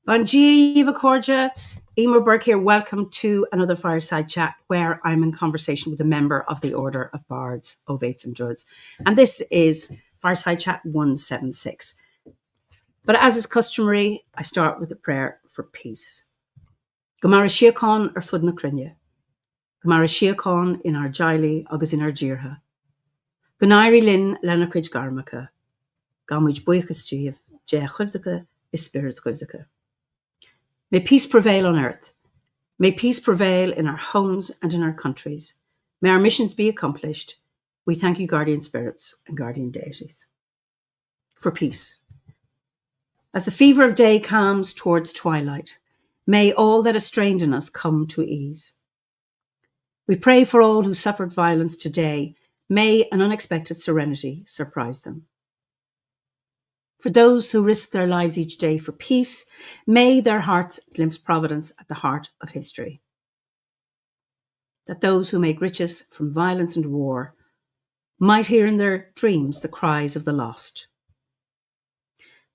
Bon dia, Cordia. Eimear Burke here. Welcome to another Fireside Chat where I'm in conversation with a member of the Order of Bards, Ovates and Druids. And this is Fireside Chat 176. But as is customary, I start with a prayer for peace. Gomara Siacán ar fud na crinne. Gomara Siacán in our jaili agus in our jirha. Gonairi lin lena cuid garmacha. Gamuid buchas dív, je chuvdacha is spirit chuvdacha. May peace prevail on earth. May peace prevail in our homes and in our countries. May our missions be accomplished. We thank you, guardian spirits and guardian deities. For peace. As the fever of day calms towards twilight, may all that is strained in us come to ease. We pray for all who suffered violence today. May an unexpected serenity surprise them. For those who risk their lives each day for peace, may their hearts glimpse providence at the heart of history. That those who make riches from violence and war might hear in their dreams the cries of the lost.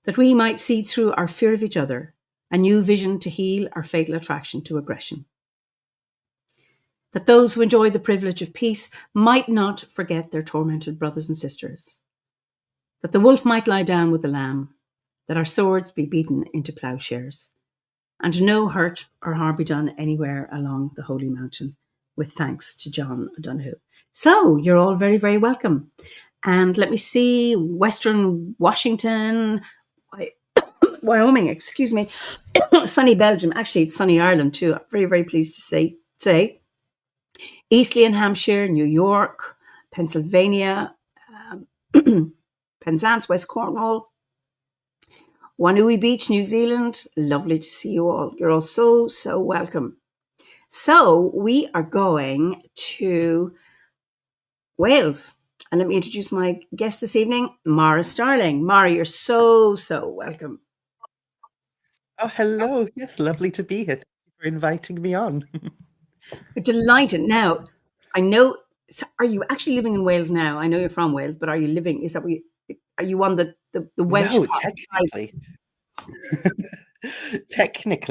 That we might see through our fear of each other a new vision to heal our fatal attraction to aggression. That those who enjoy the privilege of peace might not forget their tormented brothers and sisters. That the wolf might lie down with the lamb, that our swords be beaten into ploughshares, and no hurt or harm be done anywhere along the Holy Mountain, with thanks to John O'Donoghue. So, you're all very, very welcome. And let me see, Western Washington, Wyoming, excuse me, sunny Belgium, actually it's sunny Ireland too, I'm very, very pleased to say. Eastleigh in Hampshire, New York, Pennsylvania, Penzance, West Cornwall, Wanui Beach, New Zealand. Lovely to see you all. You're all so, so welcome. So we are going to Wales. And let me introduce my guest this evening, Mara Starling. Mara, you're so, so welcome. Oh, hello. Yes, lovely to be here. Thank you for inviting me on. We're delighted. Now, I know, are you actually living in Wales now? I know you're from Wales, but are you living, are you on the Welsh No, part? technically.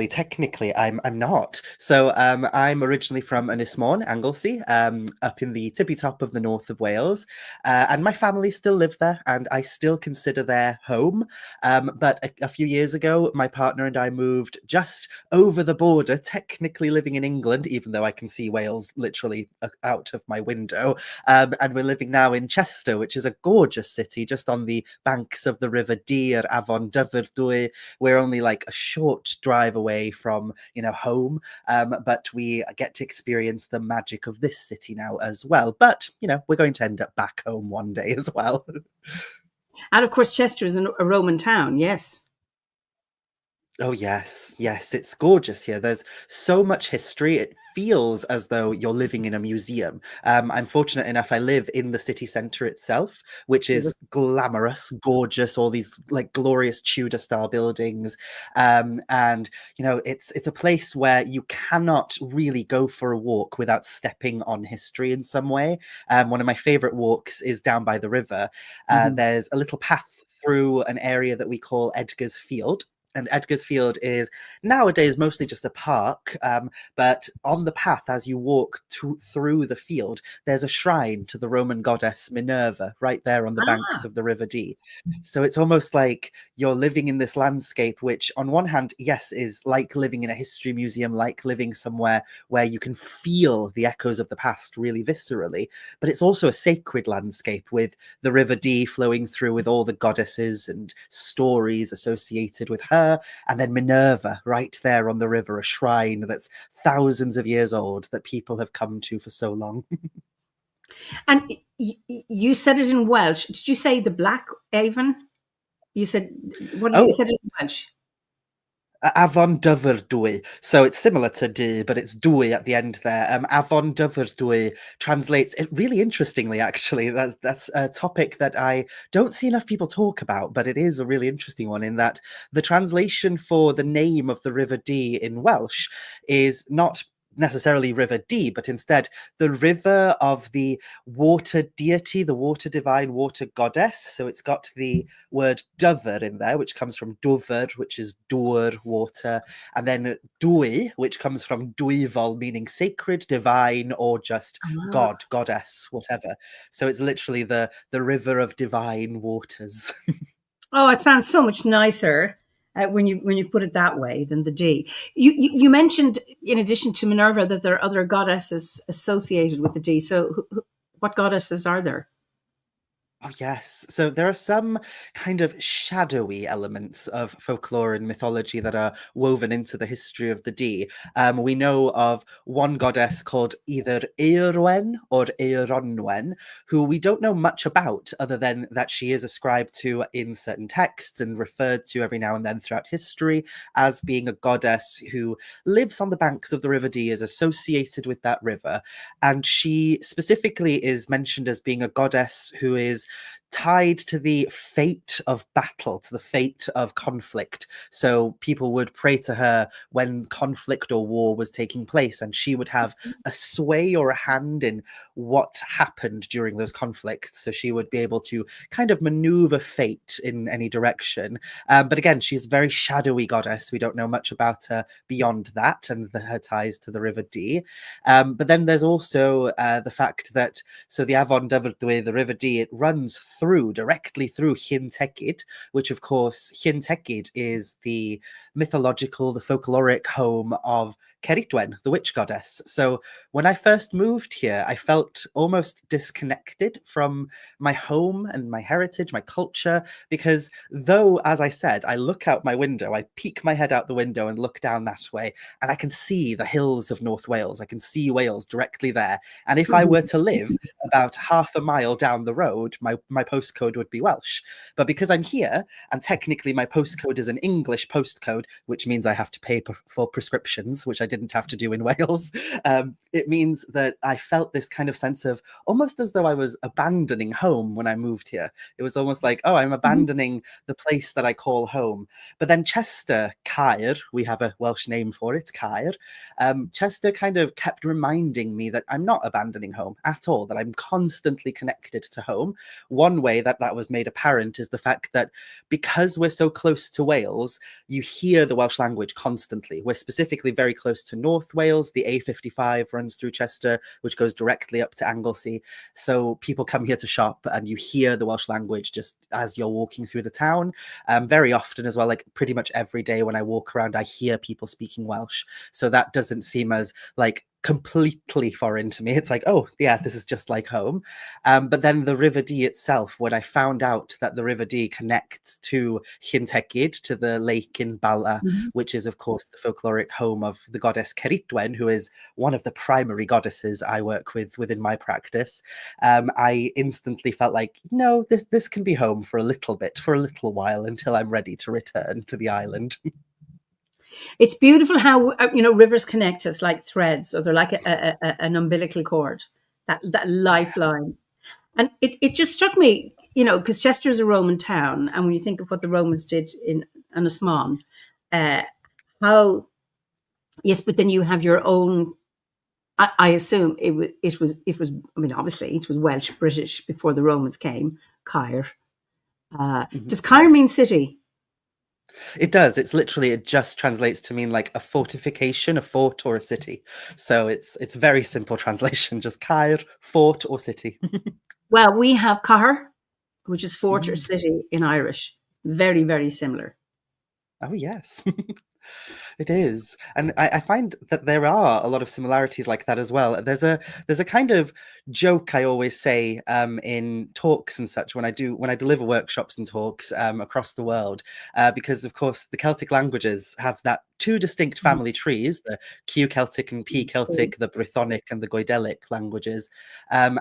Technically, I'm not. So I'm originally from Ynys Môn, Anglesey, up in the tippy top of the north of Wales, and my family still live there, and I still consider their home. But a few years ago, my partner and I moved just over the border, technically living in England, even though I can see Wales literally out of my window. And we're living now in Chester, which is a gorgeous city, just on the banks of the River Dee or Afon Dyfrdwy. We're only like a short drive away from home, but we get to experience the magic of this city now as well. But we're going to end up back home one day as well. And of course Chester is a Roman town. Yes. Oh, yes, it's gorgeous here. There's so much history. It feels as though you're living in a museum. I'm fortunate enough, I live in the city centre itself, which is glamorous, gorgeous, all these like glorious Tudor-style buildings. And, it's a place where you cannot really go for a walk without stepping on history in some way. One of my favourite walks is down by the river. There's a little path through an area that we call Edgar's Field. And Edgar's Field is nowadays mostly just a park, but on the path as you walk through the field, there's a shrine to the Roman goddess Minerva right there on the banks of the River Dee. So it's almost like you're living in this landscape, which on one hand, yes, is like living in a history museum, like living somewhere where you can feel the echoes of the past really viscerally, but it's also a sacred landscape with the River Dee flowing through with all the goddesses and stories associated with her. And then Minerva right there on the river, a shrine that's thousands of years old that people have come to for so long. And you said it in Welsh. Did you say the Black Avon? You said, you said it in Welsh? Afon Dyfrdwy. So it's similar to Dee, but it's Dwy at the end there. Afon Dyfrdwy translates it really interestingly, actually. That's a topic that I don't see enough people talk about, but it is a really interesting one in that the translation for the name of the River Dee in Welsh is not necessarily River Dee, but instead the river of the water deity, the water divine, water goddess. So it's got the word Dyfr in there, which comes from Dwfr, which is Dŵr, water, and then Dwy, which comes from Dwyfol, meaning sacred, divine, or just Ah. god, goddess, whatever. So it's literally the river of divine waters. Oh, it sounds so much nicer when you put it that way than the D. You mentioned, in addition to Minerva, that there are other goddesses associated with the D. So, what goddesses are there? Oh, yes. So there are some kind of shadowy elements of folklore and mythology that are woven into the history of the Dee. We know of one goddess called either Eirwen or Eironwen, who we don't know much about other than that she is ascribed to in certain texts and referred to every now and then throughout history as being a goddess who lives on the banks of the River Dee, is associated with that river. And she specifically is mentioned as being a goddess who is tied to the fate of battle, to the fate of conflict. So people would pray to her when conflict or war was taking place, and she would have a sway or a hand in what happened during those conflicts. So she would be able to kind of maneuver fate in any direction. But again, she's a very shadowy goddess. We don't know much about her beyond that and her ties to the River Dee. But then there's also the fact that so the Avon Dyfrdwy, the River Dee, it runs directly through Llyn Tegid, which of course Llyn Tegid is the mythological, the folkloric home of Ceridwen, the witch goddess. So when I first moved here, I felt almost disconnected from my home and my heritage, my culture, because though, as I said, I look out my window, I peek my head out the window and look down that way, and I can see the hills of North Wales. I can see Wales directly there. And if I were to live about half a mile down the road, my postcode would be Welsh. But because I'm here, and technically my postcode is an English postcode, which means I have to pay for prescriptions, which I didn't have to do in Wales, it means that I felt this kind of sense of almost as though I was abandoning home when I moved here. It was almost like, oh, I'm Mhm. abandoning the place that I call home. But then Chester, Caer, we have a Welsh name for it, Caer. Chester kind of kept reminding me that I'm not abandoning home at all, that I'm constantly connected to home. One way that that was made apparent is the fact that because we're so close to Wales, you hear the Welsh language constantly. We're specifically very close to North Wales. The A55 runs through Chester, which goes directly up to Anglesey. So people come here to shop and you hear the Welsh language just as you're walking through the town. Very often as well, like pretty much every day when I walk around, I hear people speaking Welsh. So that doesn't seem as like completely foreign to me. It's like, oh yeah, this is just like home. But then the River Dee itself, when I found out that the River Dee connects to Llyn Tegid, to the lake in Bala, Mhm. which is of course the folkloric home of the goddess Ceridwen, who is one of the primary goddesses I work with within my practice, I instantly felt like, no, this can be home for a little bit, for a little while, until I'm ready to return to the island. It's beautiful how rivers connect us like threads, or they're like an umbilical cord, that Yeah. lifeline. And it just struck me, because Chester is a Roman town, and when you think of what the Romans did in Anasman, uh, how yes, but then you have your own. I assume it was. I mean, obviously, it was Welsh British before the Romans came. Caer. Mhm. Does Caer mean city? It does. It's literally, it just translates to mean like a fortification, a fort or a city. So it's very simple translation, just Caer, fort or city. Well, we have Caher, which is fort or Mm. city in Irish. Very, very similar. Oh yes. It is, and I find that there are a lot of similarities like that as well. There's a kind of joke I always say in talks and such when I deliver workshops and talks across the world, because of course the Celtic languages have that two distinct family trees: the Q Celtic and P Celtic, the Brythonic and the Goidelic languages, and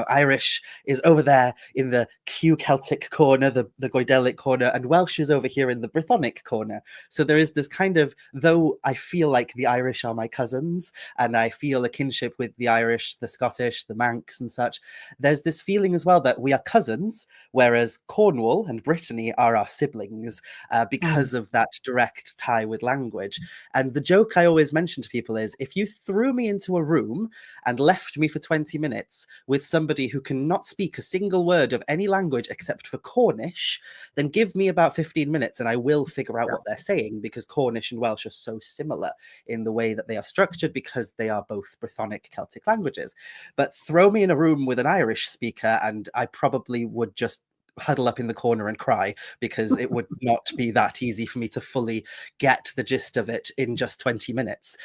Irish is over there in the Q Celtic corner, the Goidelic corner, and Welsh is over here in the Brythonic corner. So there is this kind of, though although I feel like the Irish are my cousins and I feel a kinship with the Irish, the Scottish, the Manx and such, there's this feeling as well that we are cousins, whereas Cornwall and Brittany are our siblings because of that direct tie with language. And the joke I always mention to people is, if you threw me into a room and left me for 20 minutes with somebody who cannot speak a single word of any language except for Cornish, then give me about 15 minutes and I will figure out what they're saying, because Cornish and Welsh are so similar in the way that they are structured, because they are both Brythonic Celtic languages. But throw me in a room with an Irish speaker and I probably would just huddle up in the corner and cry, because it would not be that easy for me to fully get the gist of it in just 20 minutes.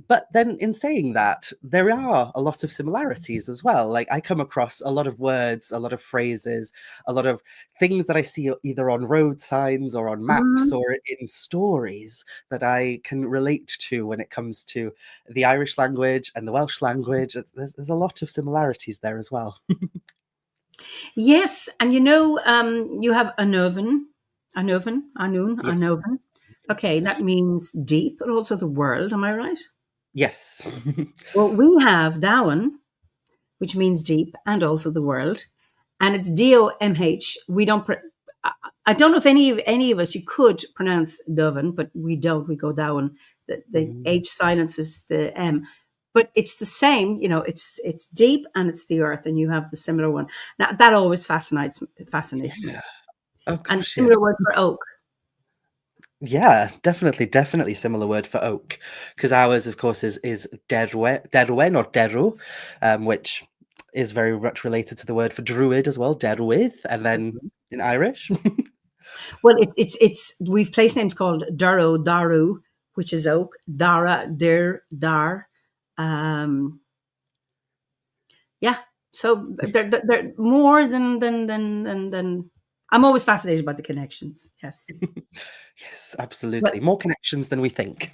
But then in saying that, there are a lot of similarities as well. Like, I come across a lot of words, a lot of phrases, a lot of things that I see either on road signs or on maps or in stories that I can relate to when it comes to the Irish language and the Welsh language. There's a lot of similarities there as well. Yes, and you have Yes. Anovan. Okay, that means deep, but also the world. Am I right? Yes. Well, we have Dowan, which means deep and also the world, and it's DOMH. We don't. I don't know if any of us you could pronounce Dovan, but we don't. We go Dowan. The H silences the M, but it's the same. It's deep and it's the earth, and you have the similar one. Now that always fascinates me. Yeah. Oh And gosh, yes. similar word for oak. Yeah, definitely similar word for oak, because ours, of course, is derwen or deru, which is very much related to the word for druid as well, derwydd, and then in Irish. Well, it's we've place names called Daro, Daru, which is oak, Dara, Dir, Dar. Um, yeah. So they're more than. I'm always fascinated by the connections. Yes. Yes, absolutely. But More connections than we think.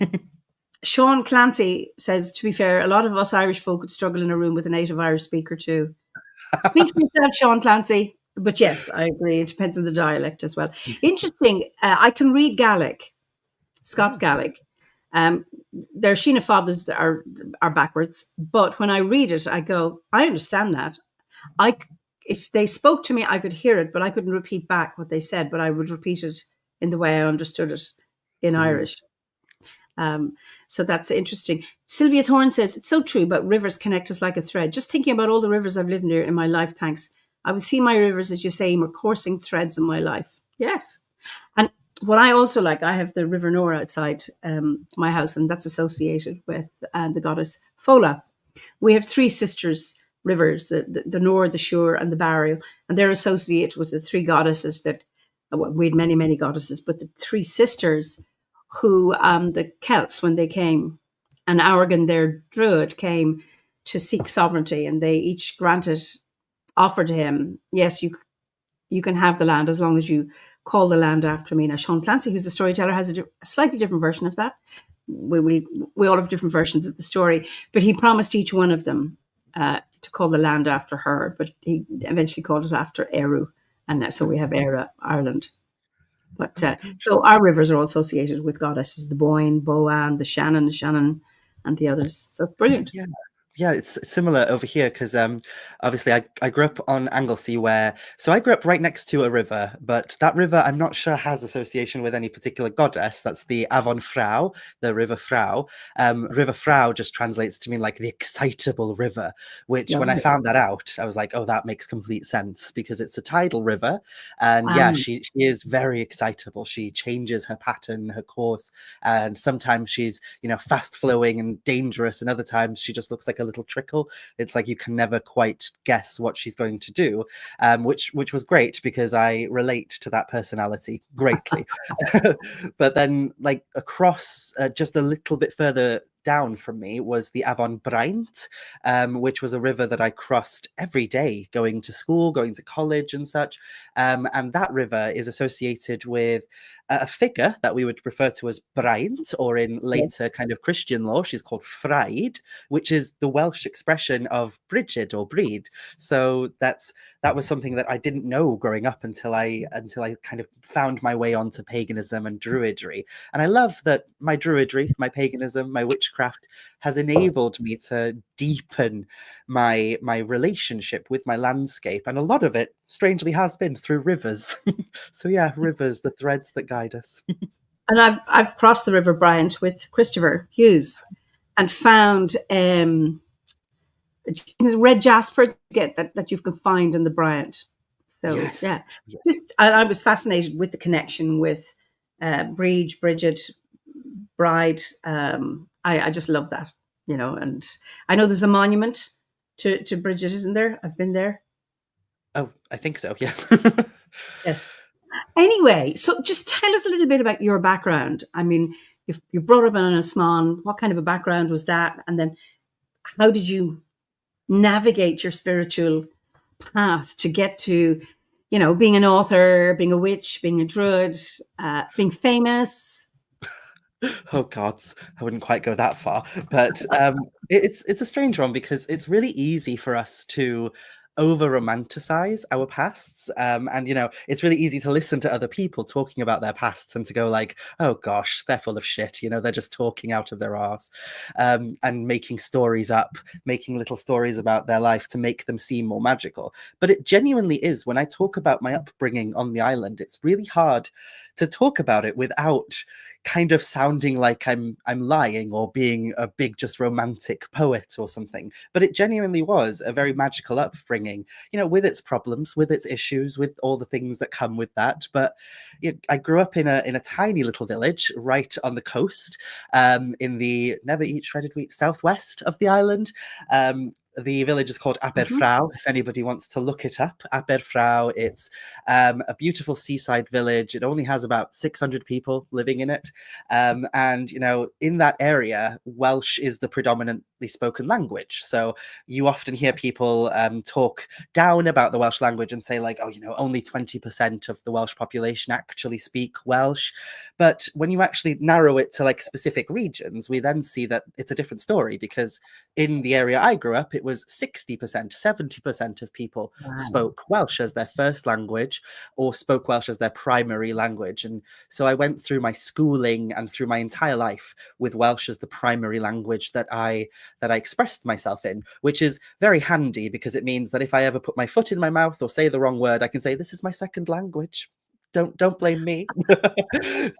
Sean Clancy says, to be fair, a lot of us Irish folk would struggle in a room with a native Irish speaker too. Speak for yourself, Sean Clancy. But yes, I agree. It depends on the dialect as well. Interesting. I can read Gaelic, Scots Oh, Gaelic. Their Sheena fathers are backwards, but when I read it, I go, I understand that. I if they spoke to me, I could hear it, but I couldn't repeat back what they said. But I would repeat it in the way I understood it in mm, Irish. So that's interesting. Sylvia Thorne says, it's so true, but rivers connect us like a thread. Just thinking about all the rivers I've lived near in my life, thanks. I would see my rivers, as you say, were coursing threads in my life. Yes. And what I also like, I have the River Nore outside my house, and that's associated with the goddess Fola. We have three sisters rivers, the Nore, the Shure, and the Barrow, and they're associated with the three goddesses that, well, we had many, many goddesses, but the three sisters who the Celts, when they came, and Aragon, their druid, came to seek sovereignty, and they each offered to him, yes, you can have the land as long as you call the land after me. Now, Sean Clancy, who's the storyteller, has a slightly different version of that. We all have different versions of the story, but he promised each one of them to call the land after her, but he eventually called it after Eru, and so we have Era, Ireland. But oh gosh. so our rivers are all associated with goddesses: the Boyne, Boann, the Shannon, and the others. So it's brilliant. Yeah. Yeah, it's similar over here because obviously I grew up on Anglesey so I grew up right next to a river, but that river I'm not sure has association with any particular goddess. That's the Avon Frau, the River Frau. River Frau just translates to mean like the excitable river, which when I Lovely. found that out, I was like, oh, that makes complete sense because it's a tidal river. And yeah, Um, she is very excitable. She changes her pattern, her course, and sometimes she's, fast flowing and dangerous, and other times she just looks like a little trickle. It's like you can never quite guess what she's going to do, which was great because I relate to that personality greatly. But then, like across just a little bit further down from me was the Avon Braint, which was a river that I crossed every day going to school, going to college, and such. And that river is associated with a figure that we would refer to as Braint, or in yes. later kind of Christian law, she's called Fireide, which is the Welsh expression of Brigid or Breed. So that's that was something that I didn't know growing up until I kind of found my way onto paganism and druidry. And I love that my druidry, my paganism, my witchcraft has enabled me to deepen my relationship with my landscape, and a lot of it strangely has been through rivers. So yeah, rivers, the threads that guide us. And I've crossed the River Bryant with Christopher Hughes and found red jasper that you can find in the Bryant. So Yes. yeah, Yeah. I was fascinated with the connection with Bridget, Bride. I just love that, and I know there's a monument to Bridget, isn't there? I've been there. Oh, I think so, yes. Yes. Anyway, so just tell us a little bit about your background. I mean, you brought up in Asman. What kind of a background was that? And then how did you navigate your spiritual path to get to, being an author, being a witch, being a druid, being famous? Oh gods, I wouldn't quite go that far, but it's a strange one because it's really easy for us to over romanticize our pasts, and it's really easy to listen to other people talking about their pasts and to go like, oh gosh, they're full of shit, they're just talking out of their arse, and making stories up, making little stories about their life to make them seem more magical. But it genuinely is. When I talk about my upbringing on the island, it's really hard to talk about it without kind of sounding like I'm lying or being a big just romantic poet or something. But it genuinely was a very magical upbringing, with its problems, with its issues, with all the things that come with that. But I grew up in a tiny little village right on the coast, in the never eat shredded wheat southwest of the island. The village is called Mhm. Aberfrau, if anybody wants to look it up. Aberfrau, it's a beautiful seaside village. It only has about 600 people living in it. And, in that area, Welsh is the predominantly spoken language. So you often hear people talk down about the Welsh language and say, like, oh, only 20% of the Welsh population actually speak Welsh. But when you actually narrow it to like specific regions, we then see that it's a different story, because in the area I grew up, it was 60%, 70% of people Wow. spoke Welsh as their first language or spoke Welsh as their primary language. And so I went through my schooling and through my entire life with Welsh as the primary language that I expressed myself in, which is very handy because it means that if I ever put my foot in my mouth or say the wrong word, I can say, this is my second language. Don't blame me.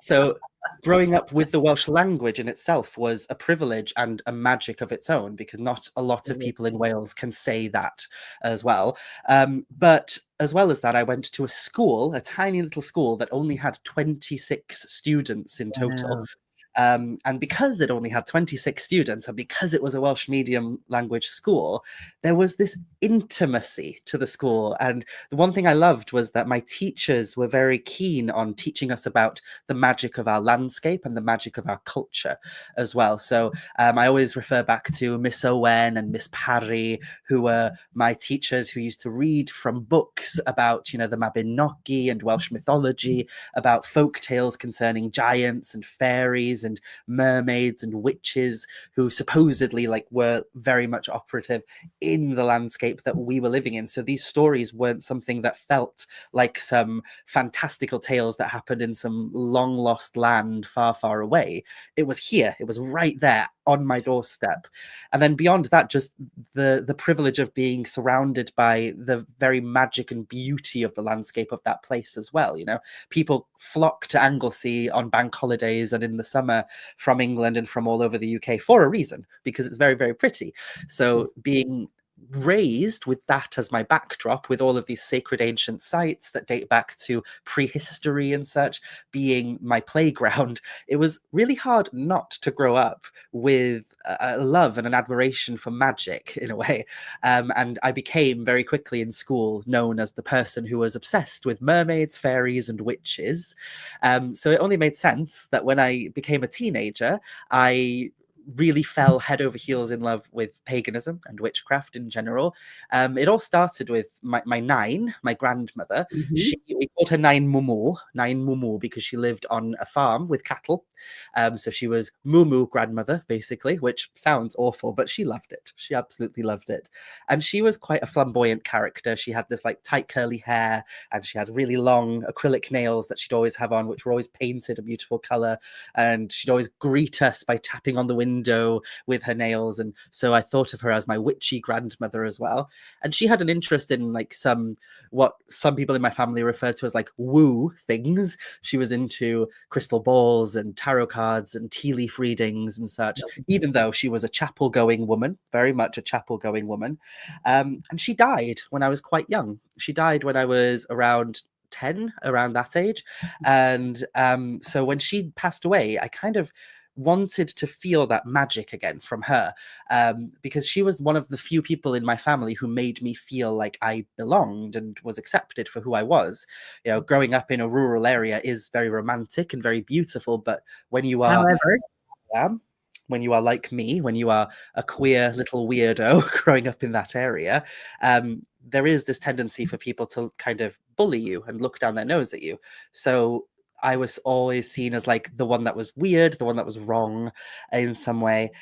So growing up with the Welsh language in itself was a privilege and a magic of its own, because not a lot of people in Wales can say that as well. But as well as that, I went to a school, a tiny little school that only had 26 students in total. Wow. And because it only had 26 students, and because it was a Welsh medium language school, there was this intimacy to the school. And the one thing I loved was that my teachers were very keen on teaching us about the magic of our landscape and the magic of our culture as well. So I always refer back to Miss Owen and Miss Parry, who were my teachers who used to read from books about, the Mabinogi and Welsh mythology, about folk tales concerning giants and fairies and mermaids and witches who supposedly were very much operative in the landscape that we were living in. So these stories weren't something that felt like some fantastical tales that happened in some long lost land far, far away. It was here. It was right there on my doorstep. And then beyond that, just the privilege of being surrounded by the very magic and beauty of the landscape of that place as well. People flock to Anglesey on bank holidays and in the summer from England and from all over the UK for a reason, because it's very, very pretty. So being raised with that as my backdrop, with all of these sacred ancient sites that date back to prehistory and such being my playground, it was really hard not to grow up with a love and an admiration for magic in a way. And I became very quickly in school known as the person who was obsessed with mermaids, fairies, and witches. So it only made sense that when I became a teenager, I really fell head over heels in love with paganism and witchcraft in general. It all started with my nine, my grandmother. Hmm. We called her Nine Mumu, because she lived on a farm with cattle. So she was Mumu grandmother, basically, which sounds awful, but she loved it. She absolutely loved it. And she was quite a flamboyant character. She had this like tight curly hair, and she had really long acrylic nails that she'd always have on, which were always painted a beautiful color. And she'd always greet us by tapping on the window with her nails. And so I thought of her as my witchy grandmother as well. And she had an interest in like what some people in my family refer to as like woo things. She was into crystal balls and tarot cards and tea leaf readings and such, even though she was a chapel going woman, very much a chapel going woman. And she died when I was quite young. She died when I was around 10, around that age. And so when she passed away, I kind of wanted to feel that magic again from her, because she was one of the few people in my family who made me feel like I belonged and was accepted for who I was. You know, growing up in a rural area is very romantic and very beautiful, but when you are However, am, when you are like me, when you are a queer little weirdo growing up in that area, there is this tendency for people to kind of bully you and look down their nose at you. So I was always seen as like the one that was weird, the one that was wrong in some way,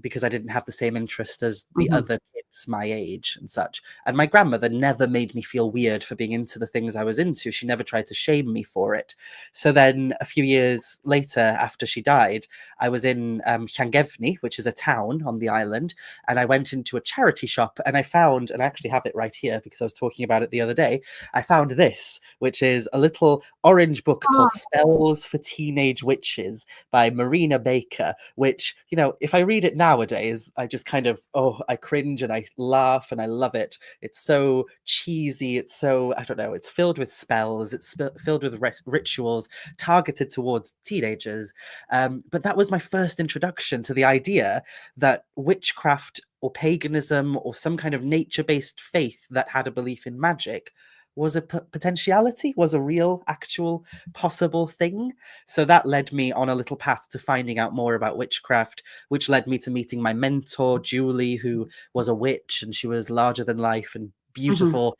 because I didn't have the same interest as the mhm, other kids my age and such. And my grandmother never made me feel weird for being into the things I was into. She never tried to shame me for it. So then a few years later, after she died, I was in Llangefni, which is a town on the island, and I went into a charity shop and I found, and I actually have it right here because I was talking about it the other day, I found this, which is a little orange book called Spells for Teenage Witches by Marina Baker, which, you know, if I read it nowadays, I just kind of, oh, I cringe and I laugh and I love it. It's so cheesy. It's so, I don't know, it's filled with spells, filled with rituals targeted towards teenagers. But that was my first introduction to the idea that witchcraft or paganism or some kind of nature based faith that had a belief in magic was a potentiality, was a real, actual, possible thing. So that led me on a little path to finding out more about witchcraft, which led me to meeting my mentor, Julie, who was a witch and she was larger than life and mhm. beautiful.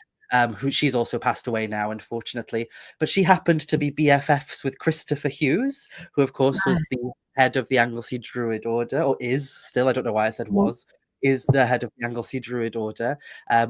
Who she's also passed away now, unfortunately. But she happened to be BFFs with Christopher Hughes, who, of course, was the head of the Anglesey Druid Order, or is still, I don't know why I said Mhm, was, is the head of the Anglesey Druid Order,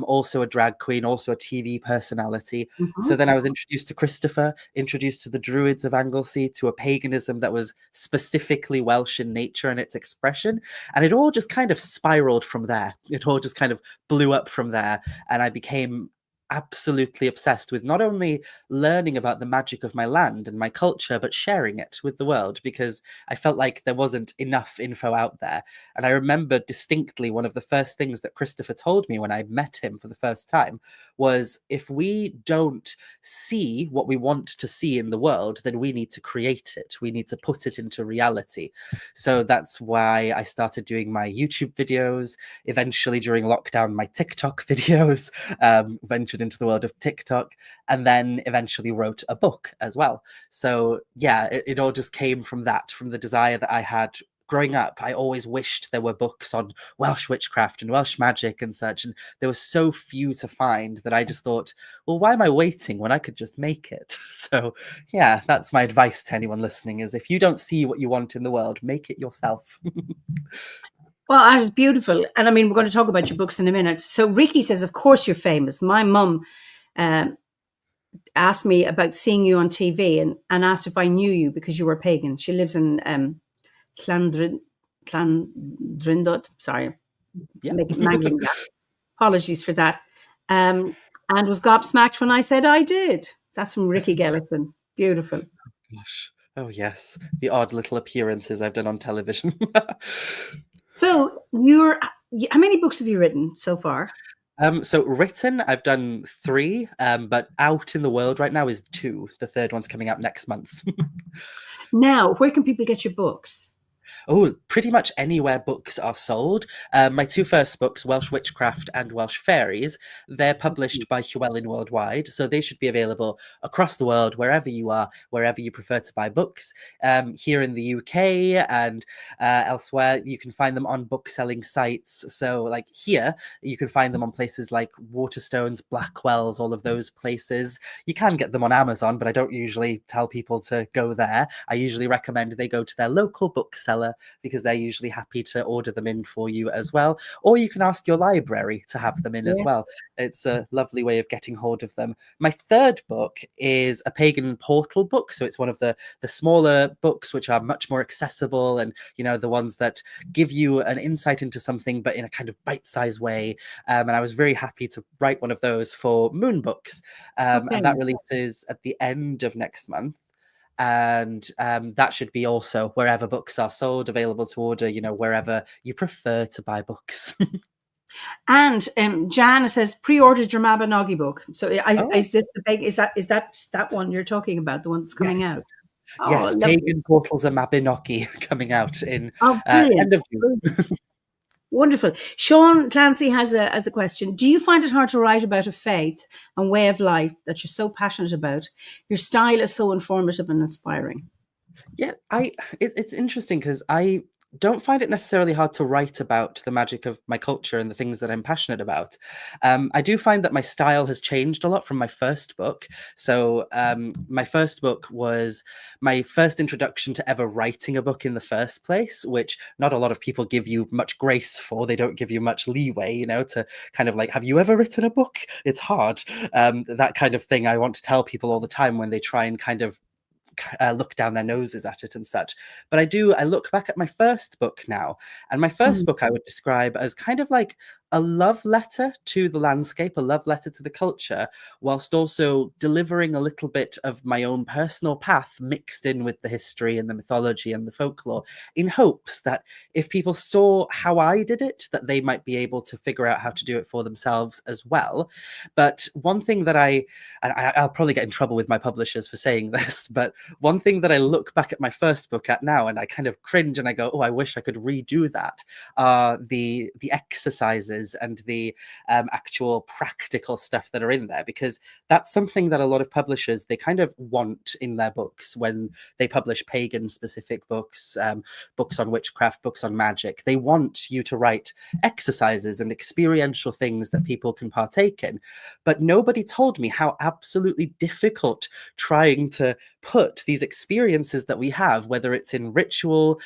also a drag queen, also a TV personality. So mhm, then I was introduced to Christopher, introduced to the Druids of Anglesey, to a paganism that was specifically Welsh in nature and its expression. And it all just kind of spiraled from there. It all just kind of blew up from there. And I became absolutely obsessed with not only learning about the magic of my land and my culture, but sharing it with the world because I felt like there wasn't enough info out there. And I remember distinctly one of the first things that Christopher told me when I met him for the first time was if we don't see what we want to see in the world, then we need to create it. We need to put it into reality. So that's why I started doing my YouTube videos. Eventually, during lockdown, my TikTok videos, ventured into the world of TikTok, and then eventually wrote a book as well. So yeah, it all just came from that, from the desire that I had growing up. I always wished there were books on Welsh witchcraft and Welsh magic and such, and there were so few to find that I just thought, well, why am I waiting when I could just make it? So yeah, that's my advice to anyone listening: is if you don't see what you want in the world, make it yourself. Well, that is beautiful. And I mean, we're going to talk about your books in a minute. So Ricky says, of course you're famous. My mum um, asked me about seeing you on TV and asked if I knew you because you were pagan. She lives in Llandrin, Llandrindod. Sorry, Yeah. mangling that. Apologies for that. And was gobsmacked when I said I did. That's from Ricky Gellison. Beautiful. Gosh. Oh yes, the odd little appearances I've done on television. So how many books have you written so far? So written, I've done three, but out in the world right now is two. The third one's coming out next month. Now, where can people get your books? Oh, pretty much anywhere books are sold. My two first books, Welsh Witchcraft and Welsh Fairies, they're published by Llewellyn Worldwide, so they should be available across the world, wherever you are, wherever you prefer to buy books. Here in the UK and elsewhere, you can find them on book-selling sites. So, like here, you can find them on places like Waterstones, Blackwell's, all of those places. You can get them on Amazon, but I don't usually tell people to go there. I usually recommend they go to their local bookseller because they're usually happy to order them in for you as well. Or you can ask your library to have them in as Yes. well. It's a lovely way of getting hold of them. My third book is a pagan portal book. So it's one of the smaller books which are much more accessible, and the ones that give you an insight into something but in a kind of bite-sized way. And I was very happy to write one of those for Moon Books. Okay. And that releases at the end of next month. And that should be also wherever books are sold, available to order, wherever you prefer to buy books. And Jan says pre-ordered your Mabinogi book. So Oh, is this the big? Is that one you're talking about? The one that's coming yes. out? Oh, Yes, lovely. Pagan Portals and Mabinogi coming out in Oh, brilliant. end of June. Brilliant. Wonderful. Sean Clancy has a question. Do you find it hard to write about a faith and way of life that you're so passionate about? Your style is so informative and inspiring. Yeah, it's interesting because I don't find it necessarily hard to write about the magic of my culture and the things that I'm passionate about. I do find that my style has changed a lot from my first book. So my first book was my first introduction to ever writing a book in the first place, which not a lot of people give you much grace for. They don't give you much leeway, to kind of like, have you ever written a book? It's hard. That kind of thing I want to tell people all the time when they try and kind of look down their noses at it and such. But I look back at my first book now, and my first Mm. book I would describe as kind of like a love letter to the landscape, a love letter to the culture, whilst also delivering a little bit of my own personal path mixed in with the history and the mythology and the folklore, in hopes that if people saw how I did it, that they might be able to figure out how to do it for themselves as well. But one thing that I'll probably get in trouble with my publishers for saying this, but one thing that I look back at my first book at now and I kind of cringe and I go, oh, I wish I could redo that, are the exercises and the actual practical stuff that are in there, because that's something that a lot of publishers, they kind of want in their books when they publish pagan specific books, books on witchcraft, books on magic. They want you to write exercises and experiential things that people can partake in. But nobody told me how absolutely difficult trying to put these experiences that we have, whether it's in ritual,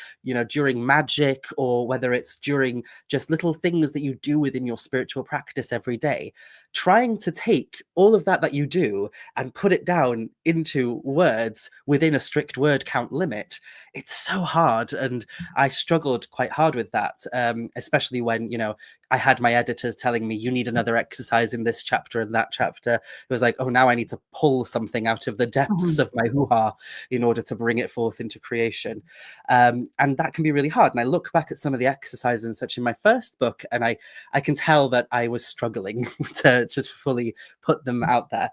during magic, or whether it's during just little things that you do within your spiritual practice every day, trying to take all of that you do and put it down into words within a strict word count limit. It's so hard, and I struggled quite hard with that, especially when I had my editors telling me, you need another exercise in this chapter and that chapter. It was like, oh, now I need to pull something out of the depths Mhm. of my hoo-ha in order to bring it forth into creation. And that can be really hard. And I look back at some of the exercises and such in my first book, and I can tell that I was struggling to fully put them out there.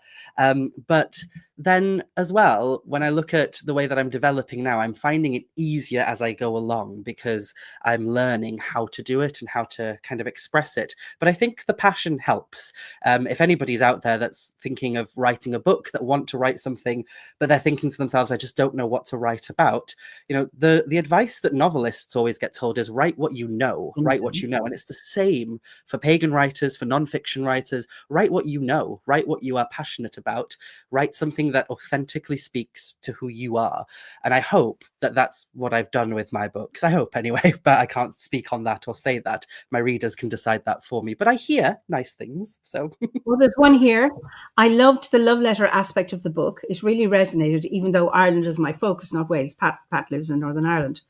But then as well, when I look at the way that I'm developing now, I'm finding it easier as I go along because I'm learning how to do it and how to kind of express it. But I think the passion helps. If anybody's out there that's thinking of writing a book, that want to write something, but they're thinking to themselves, I just don't know what to write about. The advice that novelists always get told is write what you know, write what you know. And it's the same for pagan writers, for nonfiction writers. Write what you know, write what you are passionate about, write something that authentically speaks to who you are. And I hope that that's what I've done with my books. I hope anyway, but I can't speak on that or say that. My readers can decide that for me. But I hear nice things. So Well, there's one here. I loved the love letter aspect of the book. It really resonated, even though Ireland is my focus, not Wales. Pat lives in Northern Ireland.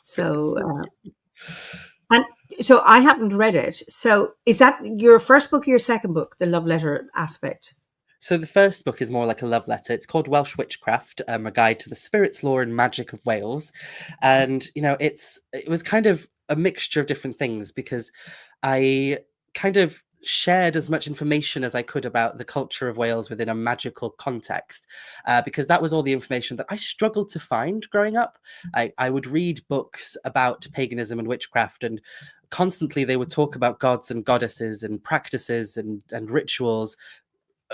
So, and so I haven't read it. So, is that your first book or your second book, the love letter aspect? So the first book is more like a love letter. It's called Welsh Witchcraft, a guide to the spirits, lore, and magic of Wales. And it was kind of a mixture of different things because I kind of shared as much information as I could about the culture of Wales within a magical context, because that was all the information that I struggled to find growing up. I would read books about paganism and witchcraft, and constantly they would talk about gods and goddesses and practices and rituals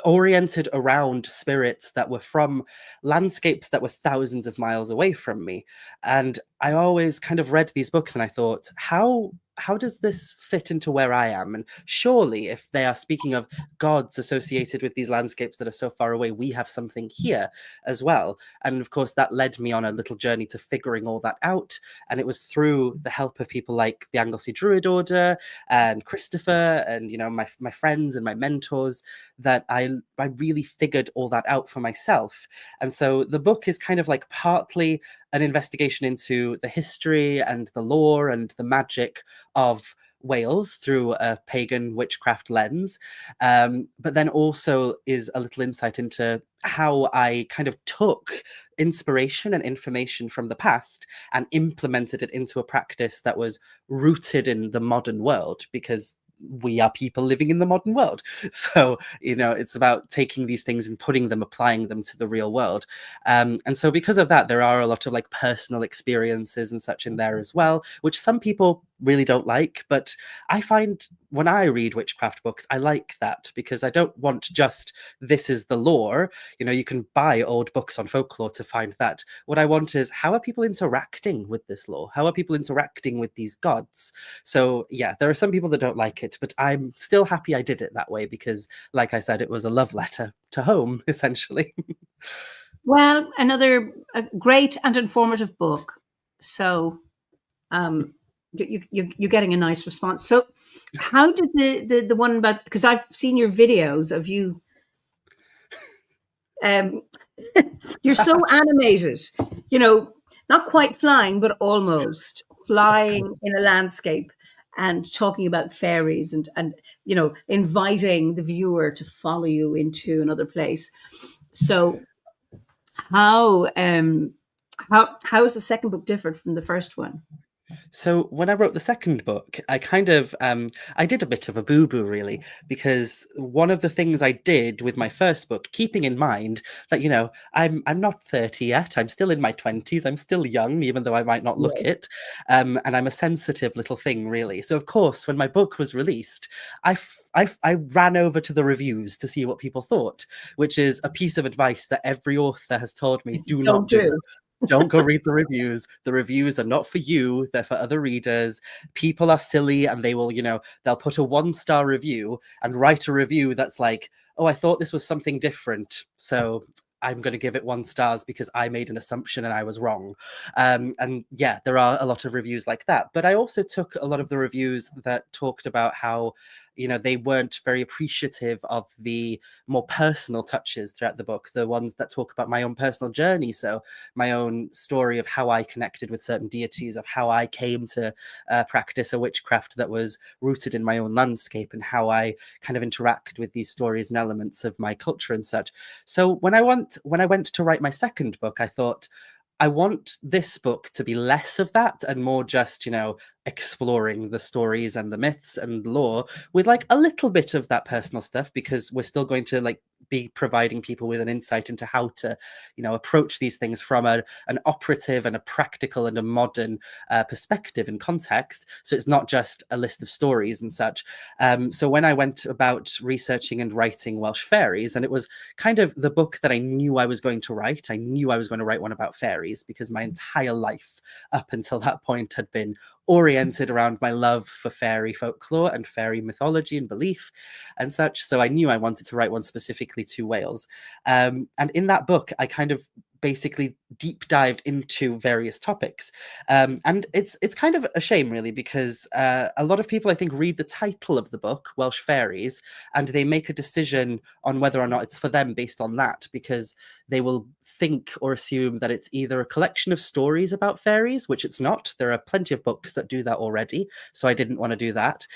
oriented around spirits that were from landscapes that were thousands of miles away from me. And I always kind of read these books and I thought, how does this fit into where I am? And surely, if they are speaking of gods associated with these landscapes that are so far away, we have something here as well. And of course, that led me on a little journey to figuring all that out. And it was through the help of people like the Anglesey Druid Order and Christopher and, you know, my friends and my mentors, that I really figured all that out for myself. And so the book is kind of like partly an investigation into the history and the lore and the magic of Wales through a pagan witchcraft lens, but then also is a little insight into how I kind of took inspiration and information from the past and implemented it into a practice that was rooted in the modern world, because we are people living in the modern world. So, you know, it's about taking these things and putting them, applying them to the real world. And so because of that, there are a lot of like personal experiences and such in there as well, which some people really don't like. But I find when I read witchcraft books, I like that, because I don't want just this is the lore. You know, you can buy old books on folklore to find that. What I want is, how are people interacting with this lore? How are people interacting with these gods? So yeah, there are some people that don't like it, but I'm still happy I did it that way, because like I said, it was a love letter to home, essentially. Well, another great and informative book. So you're getting a nice response. So how did the one about, because I've seen your videos of you, um, you're so animated, you know, not quite flying, but almost flying in a landscape and talking about fairies and you know, inviting the viewer to follow you into another place. So how how is the second book different from the first one? So when I wrote the second book, I kind of I did a bit of a boo-boo, really, because one of the things I did with my first book, keeping in mind that, you know, I'm not 30 yet, I'm still in my 20s, I'm still young, even though I might not look Yes. it, and I'm a sensitive little thing, really. So of course, when my book was released, I ran over to the reviews to see what people thought, which is a piece of advice that every author has told me, do Don't not do. do. Don't go read the reviews. The reviews are not for you, they're for other readers. People are silly and they will, you know, they'll put a 1-star review and write a review that's like, oh, I thought this was something different, so I'm going to give it 1 stars because I made an assumption and I was wrong. And yeah, there are a lot of reviews like that. But I also took a lot of the reviews that talked about how, you know, they weren't very appreciative of the more personal touches throughout the book, the ones that talk about my own personal journey. So my own story of how I connected with certain deities, of how I came to practice a witchcraft that was rooted in my own landscape, and how I kind of interact with these stories and elements of my culture and such. So when I went to write my second book, I thought, I want this book to be less of that and more just, you know, exploring the stories and the myths and lore with like a little bit of that personal stuff, because we're still going to like be providing people with an insight into how to, you know, approach these things from an operative and a practical and a modern perspective and context. So it's not just a list of stories and such. So when I went about researching and writing Welsh fairies, and it was kind of the book that I knew I was going to write. I knew I was going to write one about fairies because my entire life up until that point had been oriented around my love for fairy folklore and fairy mythology and belief and such. So I knew I wanted to write one specifically to Wales. And in that book, I kind of basically deep dived into various topics, and it's kind of a shame, really, because a lot of people, I think, read the title of the book, Welsh Fairies, and they make a decision on whether or not it's for them based on that, because they will think or assume that it's either a collection of stories about fairies, which it's not. There are plenty of books that do that already, so I didn't want to do that.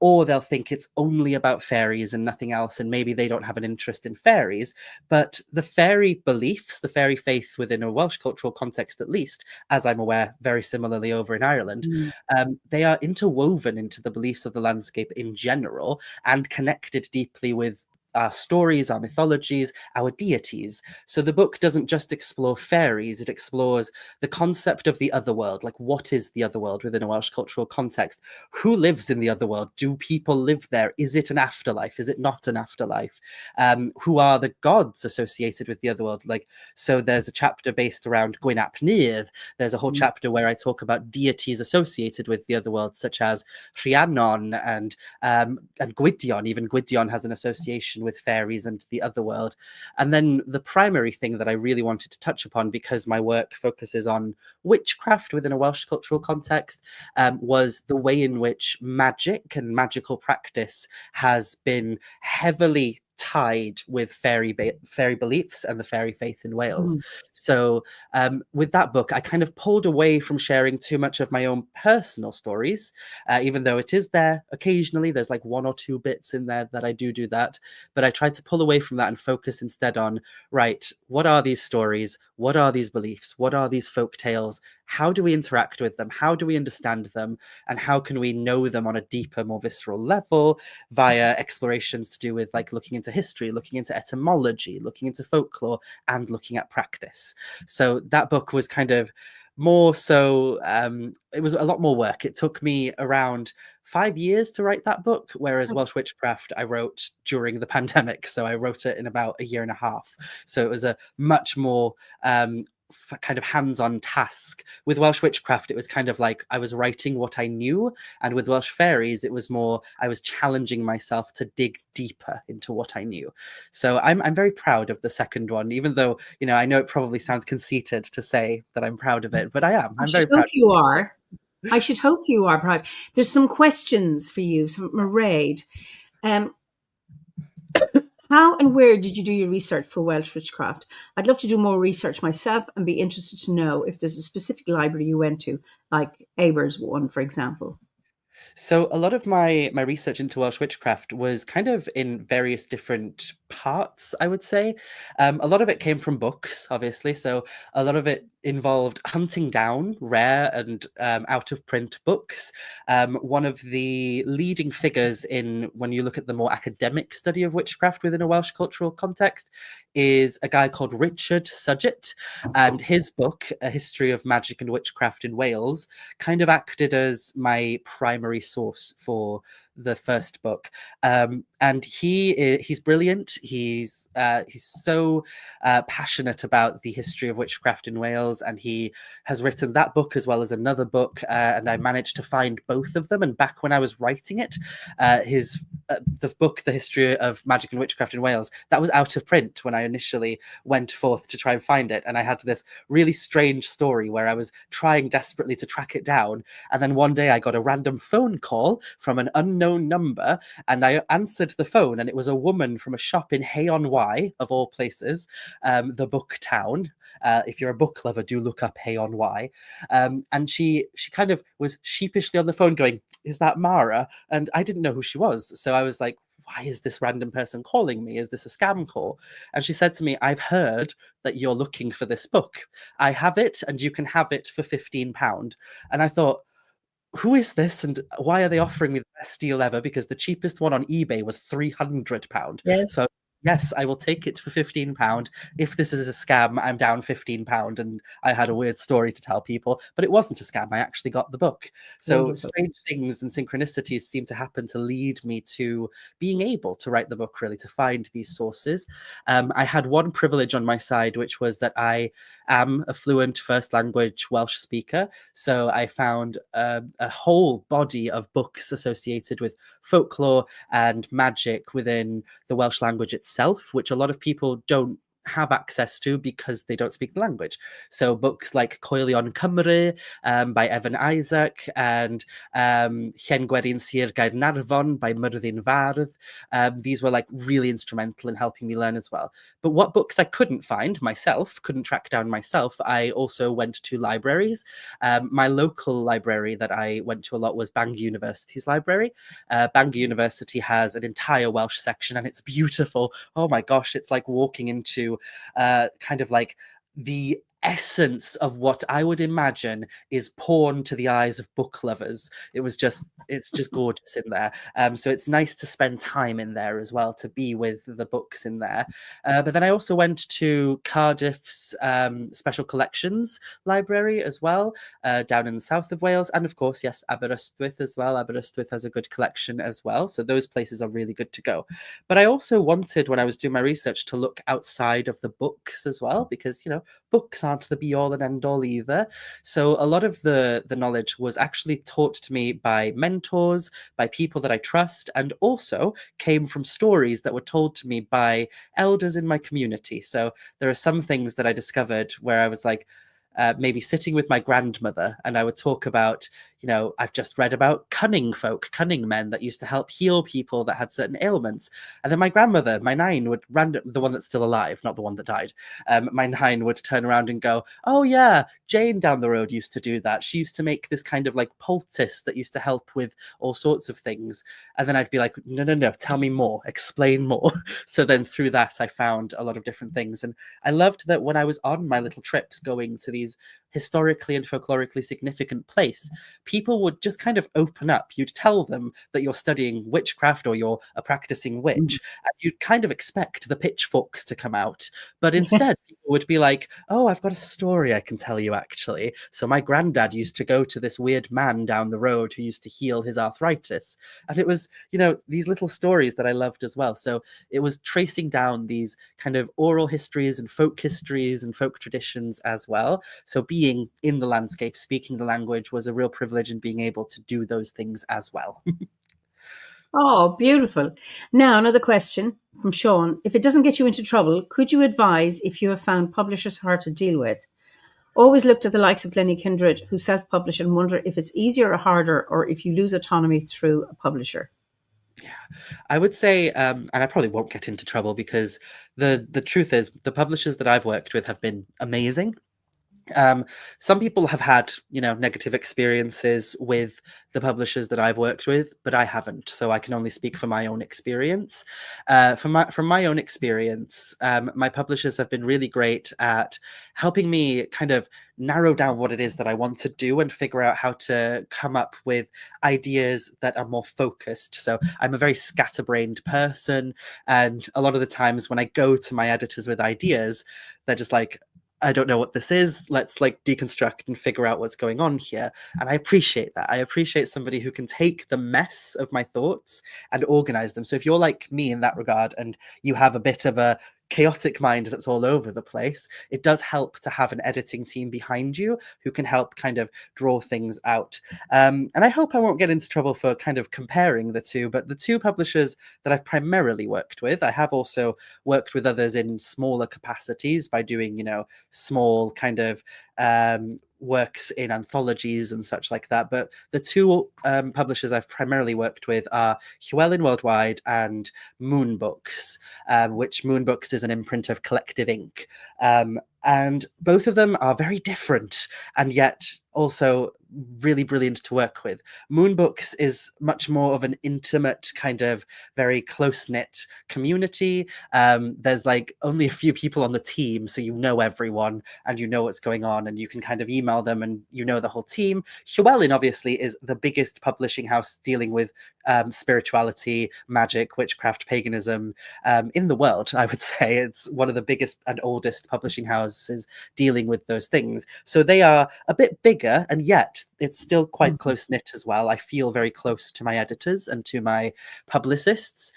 Or they'll think it's only about fairies and nothing else, and maybe they don't have an interest in fairies. But the fairy beliefs, the fairy fairy faith within a Welsh cultural context, at least, as I'm aware, very similarly over in Ireland, Mm. they are interwoven into the beliefs of the landscape in general and connected deeply with our stories, our mythologies, our deities. So the book doesn't just explore fairies, it explores the concept of the other world. Like, what is the other world within a Welsh cultural context? Who lives in the other world? Do people live there? Is it an afterlife? Is it not an afterlife? Who are the gods associated with the other world? Like, so there's a chapter based around Gwynap Nudd. There's a whole Mm. chapter where I talk about deities associated with the other world, such as Rhiannon and Gwydion. Even Gwydion has an association with fairies and the other world. And then the primary thing that I really wanted to touch upon, because my work focuses on witchcraft within a Welsh cultural context, was the way in which magic and magical practice has been heavily tied with fairy beliefs and the fairy faith in Wales. Mm. So with that book, I kind of pulled away from sharing too much of my own personal stories, even though it is there occasionally. There's like one or two bits in there that I do that, but I tried to pull away from that and focus instead on, right, what are these stories? What are these beliefs? What are these folk tales? How do we interact with them? How do we understand them? And how can we know them on a deeper, more visceral level via explorations to do with like looking into history, looking into etymology, looking into folklore, and looking at practice? So that book was kind of more so, it was a lot more work. It took me around 5 years to write that book, whereas Oh, Welsh Witchcraft I wrote during the pandemic. So I wrote it in about a year and a half. So it was a much more kind of hands-on task. With Welsh Witchcraft, it was kind of like I was writing what I knew, and with Welsh Fairies, it was more I was challenging myself to dig deeper into what I knew. So I'm very proud of the second one, even though I know it probably sounds conceited to say that I'm proud of it, but I am. I I'm should very hope proud of you the second are. I should hope you are proud. There's some questions for you, some Mairead. Um, how and where did you do your research for Welsh witchcraft? I'd love to do more research myself and be interested to know if there's a specific library you went to, like Eimear's one, for example. So a lot of my research into Welsh witchcraft was kind of in various different parts, I would say. A lot of it came from books, obviously. So a lot of it involved hunting down rare and out of print books. One of the leading figures in when you look at the more academic study of witchcraft within a Welsh cultural context is a guy called Richard Sugget, and his book, A History of Magic and Witchcraft in Wales, kind of acted as my primary source for the first book. And he's brilliant. He's so passionate about the history of witchcraft in Wales, and he has written that book as well as another book. And I managed to find both of them. And back when I was writing it, his the book, The History of Magic and Witchcraft in Wales, that was out of print when I initially went forth to try and find it. And I had this really strange story where I was trying desperately to track it down. And then one day I got a random phone call from an unknown number, and I answered the phone, and it was a woman from a shop in Hay-on-Wye, of all places, the book town. If you're a book lover, do look up Hay-on-Wye. And she kind of was sheepishly on the phone going, "Is that Mara?" And I didn't know who she was. So I was like, why is this random person calling me? Is this a scam call? And she said to me, "I've heard that you're looking for this book. I have it, and you can have it for £15." And I thought, who is this, and why are they offering me the best deal ever? Because the cheapest one on eBay was £300. Yes. So yes, I will take it for £15. If this is a scam, I'm down £15. And I had a weird story to tell people, but it wasn't a scam. I actually got the book. So Wonderful. strange things and synchronicities seem to happen to lead me to being able to write the book, really, to find these sources. I had one privilege on my side, which was that I am a fluent first language Welsh speaker. So I found a whole body of books associated with folklore and magic within the Welsh language itself, which a lot of people don't have access to because they don't speak the language. So books like Coelion Cymru by Evan Isaac, and Llen Gwerin Sir Gaernarfon by Myrddin Fardd. These were like really instrumental in helping me learn as well. But what books I couldn't find myself, couldn't track down myself, I also went to libraries. My local library that I went to a lot was Bangor University's library. Bangor University has an entire Welsh section, and it's beautiful. Oh my gosh, it's like walking into kind of like the essence of what I would imagine is porn to the eyes of book lovers. It's just gorgeous in there. So it's nice to spend time in there as well, to be with the books in there. But then I also went to Cardiff's Special Collections Library as well, down in the south of Wales. And of course, yes, Aberystwyth as well. Aberystwyth has a good collection as well. So those places are really good to go. But I also wanted, when I was doing my research, to look outside of the books as well, because, books aren't the be all and end all either. So a lot of the knowledge was actually taught to me by mentors, by people that I trust, and also came from stories that were told to me by elders in my community. So there are some things that I discovered where I was like, maybe sitting with my grandmother, and I would talk about, I've just read about cunning folk, cunning men that used to help heal people that had certain ailments. And then my grandmother, my nine, would the one that's still alive, not the one that died. My nine would turn around and go, "Oh yeah, Jane down the road used to do that. She used to make this kind of like poultice that used to help with all sorts of things." And then I'd be like, "No, no, no, tell me more, explain more." So then through that, I found a lot of different things, and I loved that when I was on my little trips going to these historically and folklorically significant place, people would just kind of open up. You'd tell them that you're studying witchcraft or you're a practicing Mm. witch, and you'd kind of expect the pitchforks to come out. But instead, people would be like, "Oh, I've got a story I can tell you actually. So my granddad used to go to this weird man down the road who used to heal his arthritis." And it was, these little stories that I loved as well. So it was tracing down these kind of oral histories and folk traditions as well. So being in the landscape, speaking the language was a real privilege, and being able to do those things as well. Oh, beautiful. Now, another question from Sean. If it doesn't get you into trouble, could you advise if you have found publishers hard to deal with? Always looked at the likes of Glennie Kindred, who self publish, and wonder if it's easier or harder, or if you lose autonomy through a publisher. Yeah, I would say, and I probably won't get into trouble because the truth is, the publishers that I've worked with have been amazing. Um, some people have had, negative experiences with the publishers that I've worked with, but I haven't. So I can only speak for my own experience. From my own experience, my publishers have been really great at helping me kind of narrow down what it is that I want to do and figure out how to come up with ideas that are more focused. So I'm a very scatterbrained person, and a lot of the times when I go to my editors with ideas, they're just like, "I don't know what this is. Let's like deconstruct and figure out what's going on here." And I appreciate that. I appreciate somebody who can take the mess of my thoughts and organize them. So if you're like me in that regard and you have a bit of a chaotic mind that's all over the place, it does help to have an editing team behind you who can help kind of draw things out. And I hope I won't get into trouble for kind of comparing the two, but the two publishers that I've primarily worked with, I have also worked with others in smaller capacities by doing, small kind of works in anthologies and such like that. But the two publishers I've primarily worked with are Llewellyn Worldwide and Moon Books, which Moon Books is an imprint of Collective Ink. And both of them are very different and yet also really brilliant to work with. Moon Books is much more of an intimate, kind of very close-knit community. There's like only a few people on the team, so you know everyone and you know what's going on, and you can kind of email them and you know the whole team. Llewellyn obviously is the biggest publishing house dealing with spirituality, magic, witchcraft, paganism in the world. I would say it's one of the biggest and oldest publishing houses dealing with those things. So they are a bit bigger, and yet it's still quite close knit as well. I feel very close to my editors and to my publicists.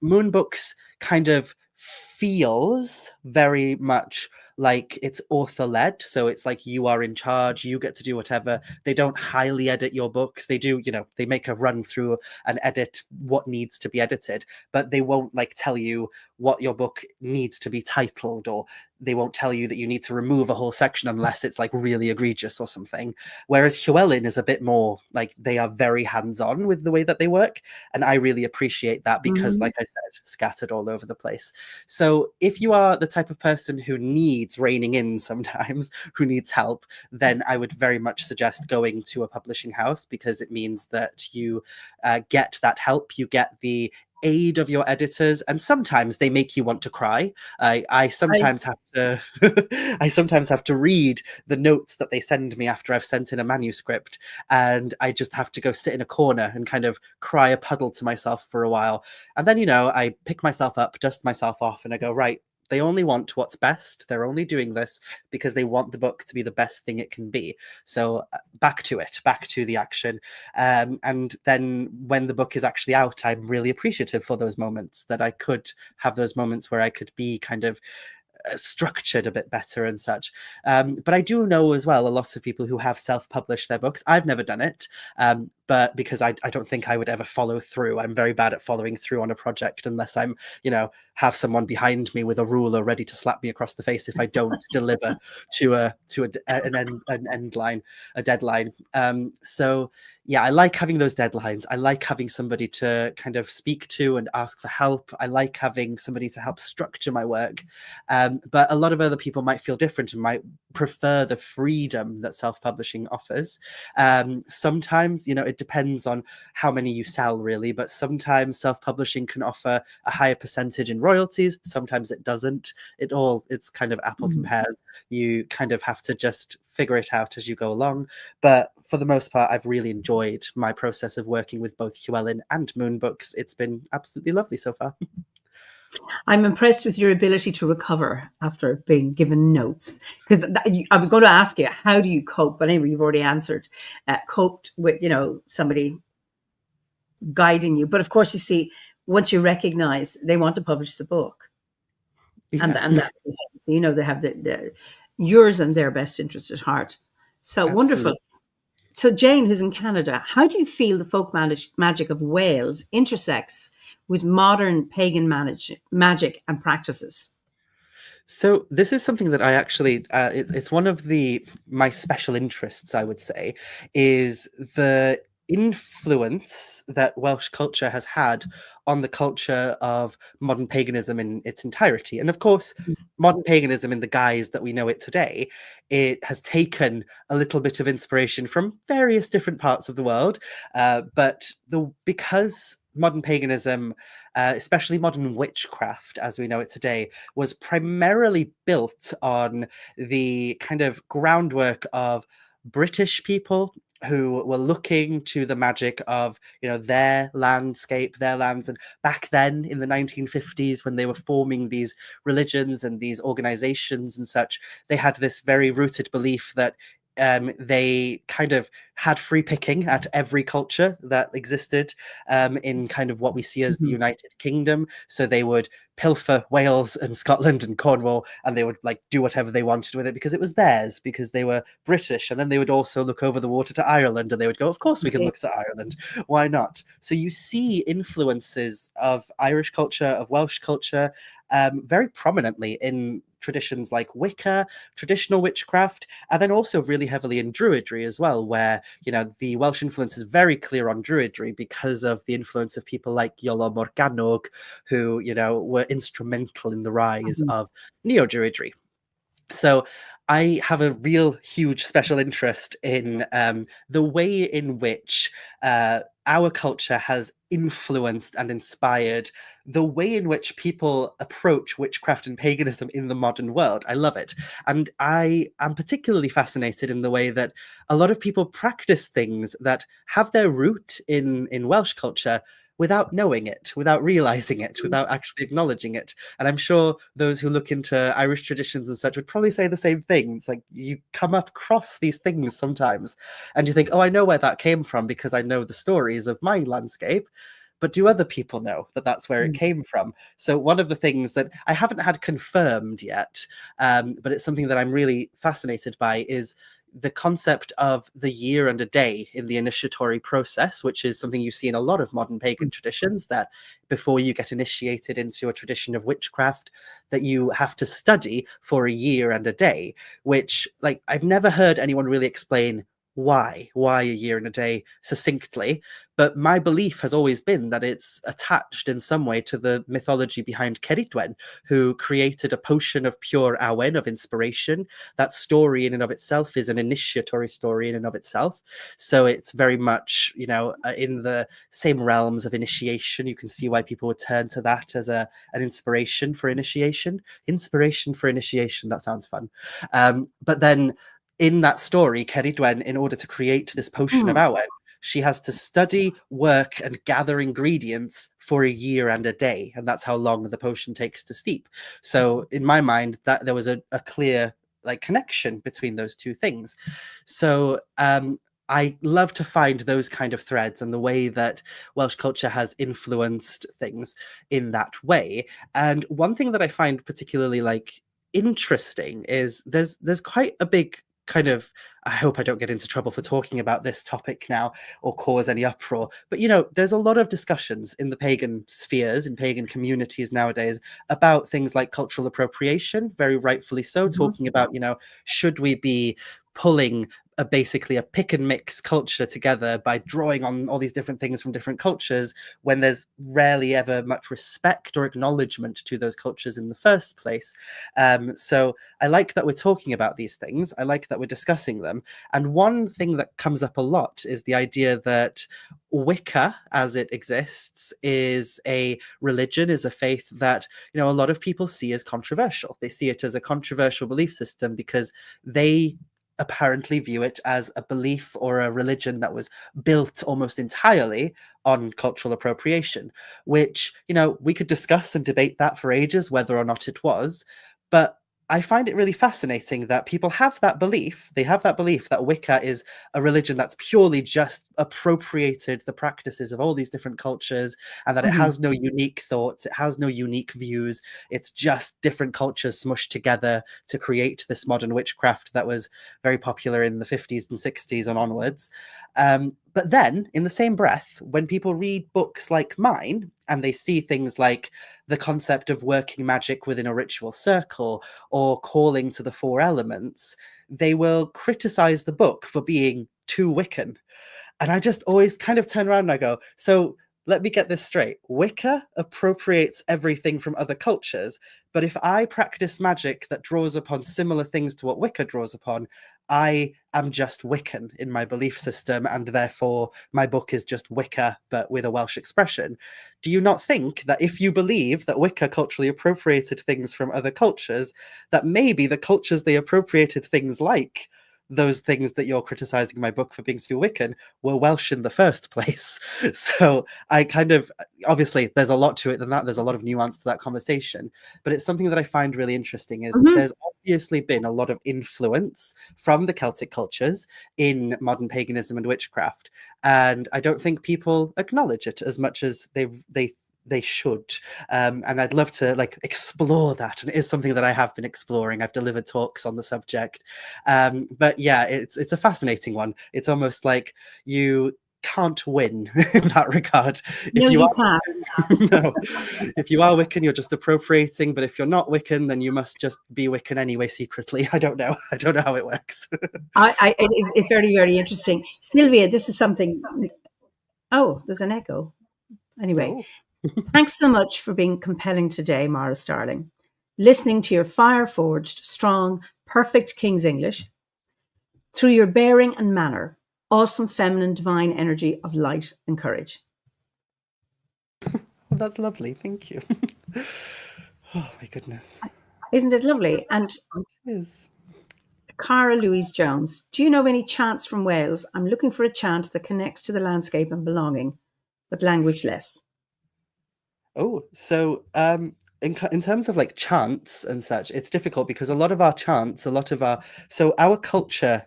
Moon Books kind of feels very much like it's author led, so it's like you are in charge, you get to do whatever. They don't highly edit your books. They do, they make a run through and edit what needs to be edited, but they won't like tell you what your book needs to be titled, or they won't tell you that you need to remove a whole section unless it's like really egregious or something. Whereas Llewellyn is a bit more like, they are very hands-on with the way that they work, and I really appreciate that because, Mhm. like I said, scattered all over the place. So if you are the type of person who needs reining in sometimes, who needs help, then I would very much suggest going to a publishing house, because it means that you get that help, you get the aid of your editors, and sometimes they make you want to cry. I I, sometimes have to I sometimes have to read the notes that they send me after I've sent in a manuscript, and I just have to go sit in a corner and kind of cry a puddle to myself for a while. And then, I pick myself up, dust myself off, and I go, right, they only want what's best. They're only doing this because they want the book to be the best thing it can be. So back to it, back to the action. And then when the book is actually out, I'm really appreciative for those moments, that I could have those moments where I could be kind of structured a bit better and such. But I do know as well a lot of people who have self-published their books. I've never done it, but because I don't think I would ever follow through. I'm very bad at following through on a project unless I'm, have someone behind me with a ruler ready to slap me across the face if I don't deliver to an end line, a deadline. So yeah, I like having those deadlines. I like having somebody to kind of speak to and ask for help. I like having somebody to help structure my work. But a lot of other people might feel different and might prefer the freedom that self-publishing offers. Sometimes, it depends on how many you sell, really, but sometimes self-publishing can offer a higher percentage in royalties. Sometimes it doesn't. It's kind of apples and pears. You kind of have to just figure it out as you go along. But for the most part, I've really enjoyed my process of working with both Llewellyn and Moon Books. It's been absolutely lovely so far. I'm impressed with your ability to recover after being given notes. Because I was going to ask you, how do you cope? But anyway, you've already answered. Coped with, somebody guiding you. But of course, you see, once you recognize they want to publish the book, and Yeah, that's the thing, they have the yours and their best interest at heart. So wonderful. absolutely. So Jane, who's in Canada, how do you feel the folk magic of Wales intersects with modern pagan magic and practices? So this is something that I actually, it's one of my special interests, I would say, is the influence that Welsh culture has had on the culture of modern paganism in its entirety. And of course, modern paganism in the guise that we know it today, it has taken a little bit of inspiration from various different parts of the world. Because modern paganism, especially modern witchcraft as we know it today, was primarily built on the kind of groundwork of British people who were looking to the magic of their landscape, their lands. And back then in the 1950s, when they were forming these religions and these organizations and such, they had this very rooted belief that they kind of had free picking at every culture that existed in kind of what we see as the Mhm. United Kingdom. So they would pilfer Wales and Scotland and Cornwall, and they would do whatever they wanted with it because it was theirs, because they were British. And then they would also look over the water to Ireland, and they would go, of course we can Yeah. look to Ireland, why not? So you see influences of Irish culture, of Welsh culture, very prominently in traditions like Wicca, traditional witchcraft, and then also really heavily in Druidry as well, where the Welsh influence is very clear on Druidry because of the influence of people like Iolo Morgannwg, who were instrumental in the rise Mhm. of Neo-Druidry. So I have a real huge special interest in the way in which our culture has influenced and inspired the way in which people approach witchcraft and paganism in the modern world. I love it. And I am particularly fascinated in the way that a lot of people practice things that have their root in Welsh culture without knowing it, without realizing it, without actually acknowledging it. And I'm sure those who look into Irish traditions and such would probably say the same thing. It's like you come up across these things sometimes and you think, oh, I know where that came from because I know the stories of my landscape. But do other people know that that's where it Mm. came from? So one of the things that I haven't had confirmed yet, but it's something that I'm really fascinated by, is the concept of the year and a day in the initiatory process, which is something you see in a lot of modern pagan traditions, that before you get initiated into a tradition of witchcraft, that you have to study for a year and a day, which I've never heard anyone really explain why a year and a day succinctly, but my belief has always been that it's attached in some way to the mythology behind Ceridwen, who created a potion of pure awen, of inspiration. That story in and of itself is an initiatory story in and of itself, so it's very much, in the same realms of initiation. You can see why people would turn to that as an inspiration for initiation. Inspiration for initiation, that sounds fun. But then in that story, Ceridwen, in order to create this potion of Mm. awen, she has to study, work, and gather ingredients for a year and a day, and that's how long the potion takes to steep. So, in my mind, that there was a clear connection between those two things. So, I love to find those kind of threads and the way that Welsh culture has influenced things in that way. And one thing that I find particularly interesting is there's quite a big kind of, I hope I don't get into trouble for talking about this topic now or cause any uproar, but there's a lot of discussions in the pagan spheres, in pagan communities nowadays, about things like cultural appropriation, very rightfully so, Mhm. talking about, should we be pulling basically a pick and mix culture together by drawing on all these different things from different cultures, when there's rarely ever much respect or acknowledgement to those cultures in the first place. So I like that we're talking about these things. I like that we're discussing them. And one thing that comes up a lot is the idea that Wicca, as it exists, is a religion, is a faith that, a lot of people see as controversial. They see it as a controversial belief system because they apparently view it as a belief or a religion that was built almost entirely on cultural appropriation, which, we could discuss and debate that for ages, whether or not it was. But I find it really fascinating that people have that belief. They have that belief that Wicca is a religion that's purely just appropriated the practices of all these different cultures, and that it Mhm. has no unique thoughts, it has no unique views. It's just different cultures smushed together to create this modern witchcraft that was very popular in the 50s and 60s and onwards. But then, in the same breath, when people read books like mine and they see things like the concept of working magic within a ritual circle or calling to the four elements, they will criticize the book for being too Wiccan. And I just always kind of turn around and I go, so let me get this straight. Wicca appropriates everything from other cultures, but if I practice magic that draws upon similar things to what Wicca draws upon, I am just Wiccan in my belief system, and therefore my book is just Wicca, but with a Welsh expression. Do you not think that if you believe that Wicca culturally appropriated things from other cultures, that maybe the cultures they appropriated things like, those things that you're criticizing my book for being too Wiccan, were Welsh in the first place? So I kind of, obviously there's a lot to it than that, there's a lot of nuance to that conversation, but it's something that I find really interesting is Mhm. there's obviously been a lot of influence from the Celtic cultures in modern paganism and witchcraft, and I don't think people acknowledge it as much as they should. And I'd love to explore that, and it is something that I have been exploring. I've delivered talks on the subject, but yeah, it's a fascinating one. It's almost like you can't win in that regard. No, If you you are can't. no, if you are Wiccan, you're just appropriating. But if you're not Wiccan, then you must just be Wiccan anyway secretly. I don't know. I don't know how it works. It's very, very interesting. Sylvia, this is something. Oh, there's an echo. Anyway, Oh, thanks so much for being compelling today, Mara Starling. Listening to your fire forged, strong, perfect King's English through your bearing and manner, awesome feminine divine energy of light and courage. that's lovely. Thank you. Oh my goodness. Isn't it lovely? And It is. Cara Louise Jones, do you know any chants from Wales? I'm looking for a chant that connects to the landscape and belonging, but language less. Oh, so in terms of chants and such, it's difficult because a lot of our chants, a lot of our so our culture,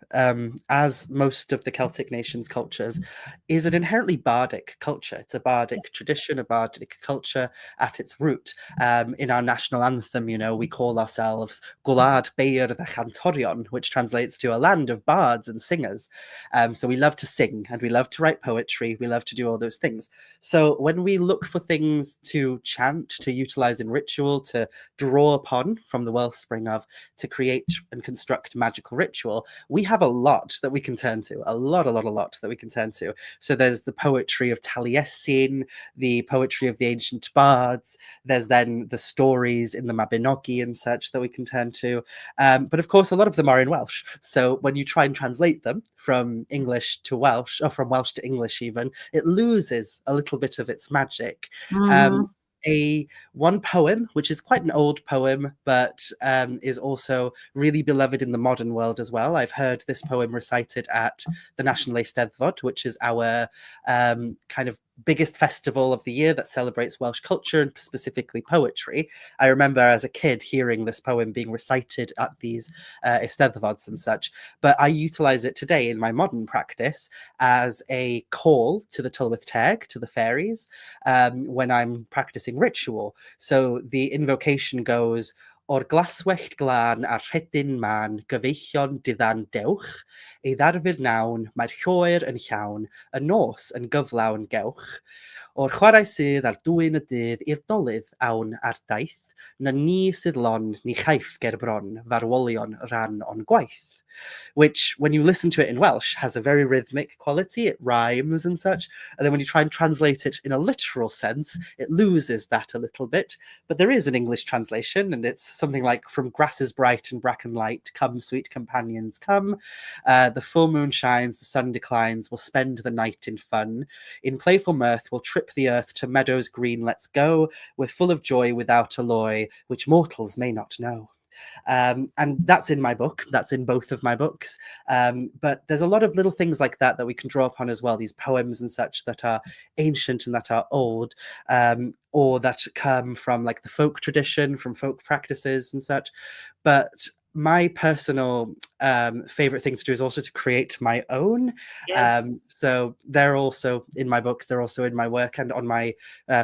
as most of the Celtic nations' cultures, is an inherently bardic culture. It's a bardic tradition, a bardic culture at its root. In our national anthem, we call ourselves Gwlad Beirdd a Chantorion, which translates to a land of bards and singers. So we love to sing and we love to write poetry. We love to do all those things. So when we look for things to chant, to utilize in ritual, ritual to draw upon from the wellspring of to create and construct magical ritual, we have a lot that we can turn to, a lot that we can turn to. So there's the poetry of Taliesin, the poetry of the ancient bards. There's then the stories in the Mabinogi and such that we can turn to. But of course, a lot of them are in Welsh. So when you try and translate them from English to Welsh, or from Welsh to English even, it loses a little bit of its magic. Um, Mhm. a one poem, which is quite an old poem, but is also really beloved in the modern world as well. I've heard this poem recited at the National Eisteddfod, which is our kind of biggest festival of the year that celebrates Welsh culture and specifically poetry. I remember as a kid hearing this poem being recited at these Eisteddfods and such, but I utilize it today in my modern practice as a call to the Tylwyth Teg, to the fairies, when I'm practicing ritual. So the invocation goes, O'r glaswellt glân a rhedyn man, gyfeillion diddan dewch, ei ddarfur nawn, mae'r lloer yn llawn, y nos yn gyflawn gewch. O'r chwarae sydd ar dwyn y dydd i'r dolydd awn ar daith, na ni sydd lon, ni chaiff ger bron, farwolion ran o'n gwaith. Which, when you listen to it in Welsh, has a very rhythmic quality. It rhymes and such. And then when you try and translate it in a literal sense, it loses that a little bit. But there is an English translation, and it's something like, from grasses bright and bracken light, come, sweet companions, come. The full moon shines, the sun declines, we'll spend the night in fun. In playful mirth, we'll trip the earth to meadows green, let's go. We're full of joy without alloy, which mortals may not know. And that's in my book. That's in both of my books. But there's a lot of little things like that that we can draw upon as well. These poems and such that are ancient and that are old, or that come from like the folk tradition, from folk practices and such. But my personal favorite thing to do is also to create my own. Yes. So they're also in my books, they're also in my work, and on my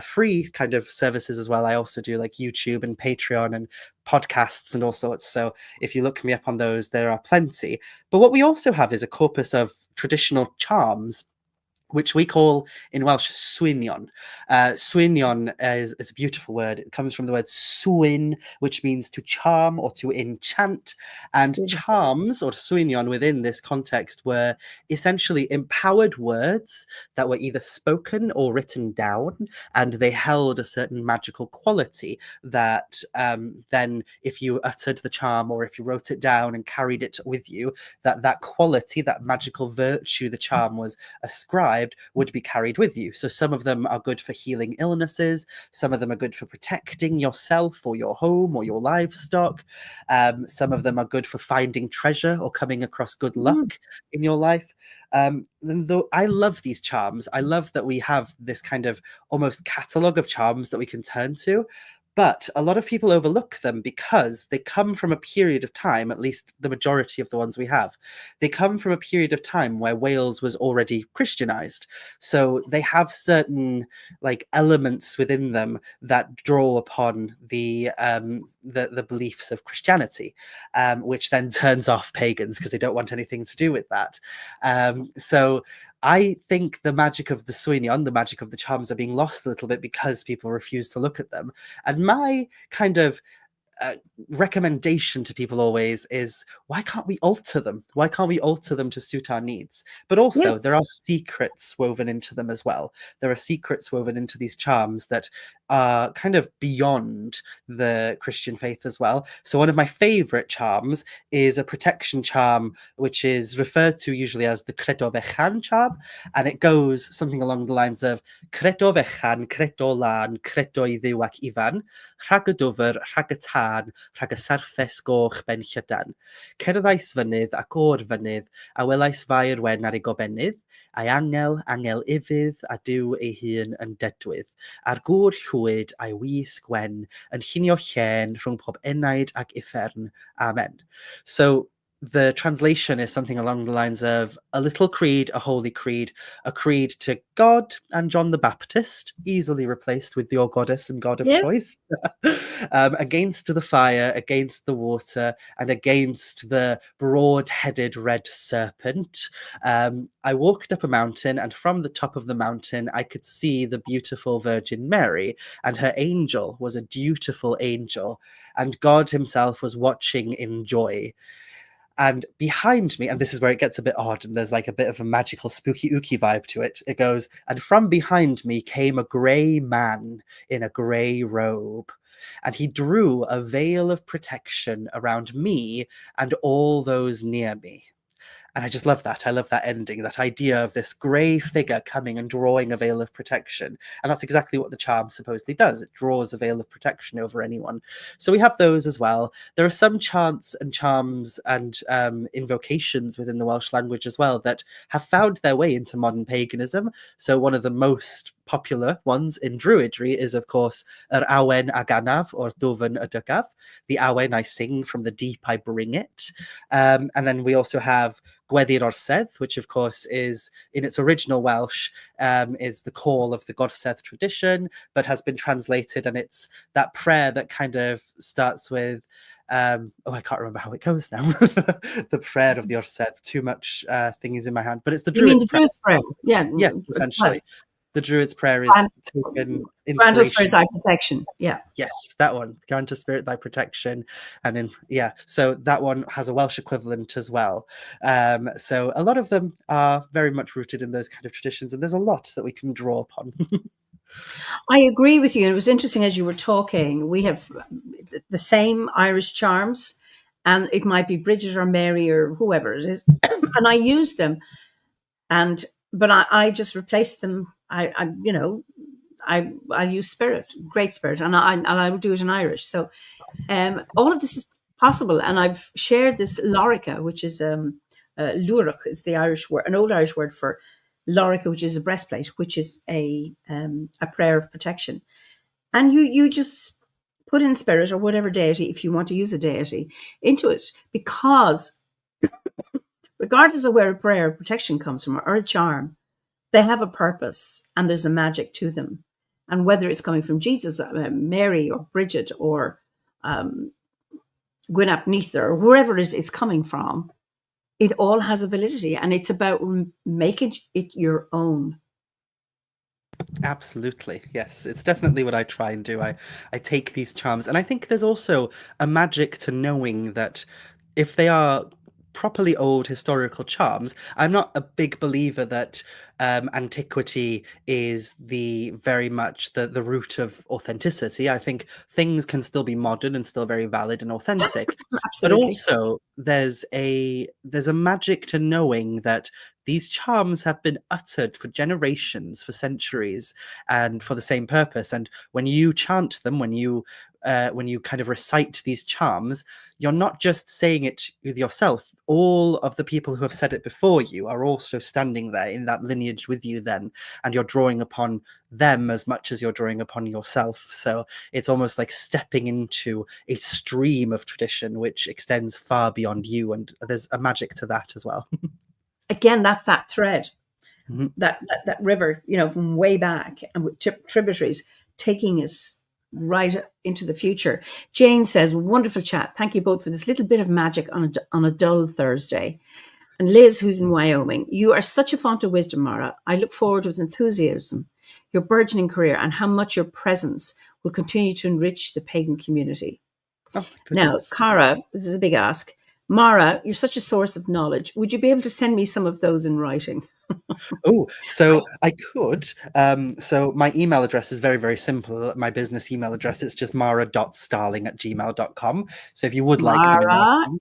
free kind of services as well. I also do like YouTube and Patreon and podcasts and all sorts. So if you look me up on those, there are plenty. But what we also have is a corpus of traditional charms, which we call in Welsh swynion. Swynion is a beautiful word. It comes from the word swyn, which means to charm or to enchant. And Beautiful. charms, or swynion, within this context were essentially empowered words that were either spoken or written down, and they held a certain magical quality that then, if you uttered the charm or if you wrote it down and carried it with you, that quality, that magical virtue the charm was ascribed, would be carried with you. So some of them are good for healing illnesses, some of them are good for protecting yourself or your home or your livestock, some of them are good for finding treasure or coming across good Mm. luck in your life. And though I love these charms, I love that we have this kind of almost catalogue of charms that we can turn to. But a lot of people overlook them because they come from a period of time, at least the majority of the ones we have, they come from a period of time where Wales was already Christianized. So they have certain like elements within them that draw upon the beliefs of Christianity, which then turns off pagans because they don't want anything to do with that. So I think the magic of the Swinion, the magic of the charms, are being lost a little bit because people refuse to look at them. And my kind of uh, recommendation to people always is, why can't we alter them? Why can't we alter them to suit our needs? But also, Yes. there are secrets woven into them as well. There are secrets woven into these charms that are kind of beyond the Christian faith as well. So, one of my favorite charms is a protection charm, which is referred to usually as the Credo Fechan charm. And it goes something along the lines of Credo Fechan, Credo Lan, Credo I Dduw ac Ifan, rhag y dwfr, rhag y tân, rhag y sarffes goch ben llydan. Cerddais fynydd ac o'r fynydd, a welais faer wen ar ei gobennydd, a'i angel, angel ifydd, a dyw ei hun yn dedwydd. A'r gŵr llwyd a'i wisg wen, yn llunio llen rhwng pob enaid ac uffern. Amen. So the translation is something along the lines of a little creed, a holy creed, a creed to God and John the Baptist, easily replaced with your goddess and God of Yes. choice, against the fire, against the water, and against the broad-headed red serpent. I walked up a mountain, and from the top of the mountain, I could see the beautiful Virgin Mary, and her angel was a dutiful angel, and God himself was watching in joy. And behind me, and this is where it gets a bit odd, and there's like a bit of a magical spooky ooky vibe to it. It goes, and from behind me came a grey man in a grey robe, and he drew a veil of protection around me and all those near me. And I just love that. I love that ending, that idea of this grey figure coming and drawing a veil of protection. And that's exactly what the charm supposedly does. It draws a veil of protection over anyone. So we have those as well. There are some chants and charms and invocations within the Welsh language as well that have found their way into modern paganism. So one of the most popular ones in Druidry is, of course, yr awen a ganaf, or Dwfn y dygaf. The awen I sing, from the deep I bring it. And then we also have Gweddi'r Orsedd, which of course is, in its original Welsh, is the call of the Gorsedd tradition, but has been translated, and it's that prayer that kind of starts with, I can't remember how it goes now. The prayer of the Orsedd. Too much thingies in my hand, but it's the You mean Druid's the prayer. Druid's prayer? Yeah. Yeah, essentially. The Druid's prayer is taken Grant us for inspiration. thy protection. Yeah. Yes, that one. Grant us spirit thy protection. And then, yeah, so that one has a Welsh equivalent as well. So a lot of them are very much rooted in those kind of traditions, and there's a lot that we can draw upon. I agree with you. And it was interesting as you were talking, we have the same Irish charms, and it might be Bridget or Mary or whoever it is. And I use them, but I just replace them. I use spirit, great spirit, and I will do it in Irish. So all of this is possible, and I've shared this lorica, which is lúrach is the Irish word, an old Irish word for lorica, which is a breastplate, which is a prayer of protection. And you just put in spirit or whatever deity, if you want to use a deity, into it, because regardless of where a prayer of protection comes from or a charm, they have a purpose and there's a magic to them. And whether it's coming from Jesus, Mary, or Bridget, or Gwynap Neither, or wherever it is coming from, it all has a validity, and it's about making it your own. Absolutely. Yes, it's definitely what I try and do. I take these charms, and I think there's also a magic to knowing that if they are properly old historical charms, I'm not a big believer that antiquity is the very much the root of authenticity. I think things can still be modern and still very valid and authentic. But Absolutely. also there's a magic to knowing that these charms have been uttered for generations, for centuries, and for the same purpose. And when you chant them, when you kind of recite these charms, you're not just saying it with yourself. All of the people who have said it before you are also standing there in that lineage with you then, and you're drawing upon them as much as you're drawing upon yourself. So it's almost like stepping into a stream of tradition which extends far beyond you, and there's a magic to that as well. Again, that's that thread, Mhm. that river, from way back, and with tributaries taking us right into the future. Jane says, wonderful chat. Thank you both for this little bit of magic on a dull Thursday. And Liz, who's in Wyoming, you are such a font of wisdom, Mara. I look forward with enthusiasm your burgeoning career and how much your presence will continue to enrich the pagan community. Oh, Now, goodness. Cara, this is a big ask. Mara, you're such a source of knowledge. Would you be able to send me some of those in writing? Oh, so I could. So my email address is very, very simple. My business email address is just mara.starling@gmail.com. So if you would like them in Mara writing,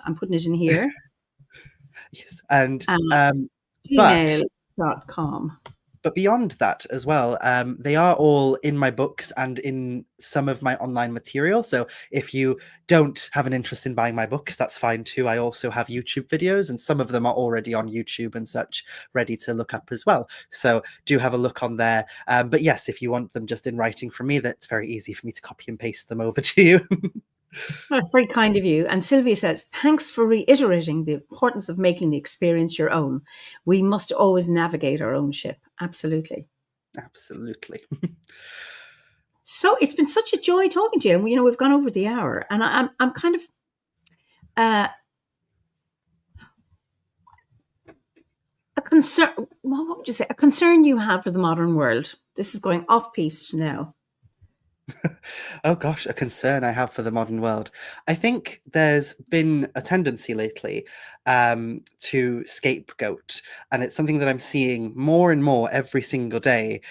I'm putting it in here, yes. And but gmail.com. but beyond that as well, they are all in my books and in some of my online material. So if you don't have an interest in buying my books, that's fine too. I also have YouTube videos, and some of them are already on YouTube and such, ready to look up as well. So do have a look on there. But yes, if you want them just in writing from me, that's very easy for me to copy and paste them over to you. That's very kind of you. And Sylvia says, thanks for reiterating the importance of making the experience your own. We must always navigate our own ship. Absolutely. Absolutely. So it's been such a joy talking to you. And, we've gone over the hour. And I'm kind of uh, a concern. Well, what would you say? A concern you have for the modern world. This is going off piste now. Oh gosh, a concern I have for the modern world. I think there's been a tendency lately to scapegoat, and it's something that I'm seeing more and more every single day,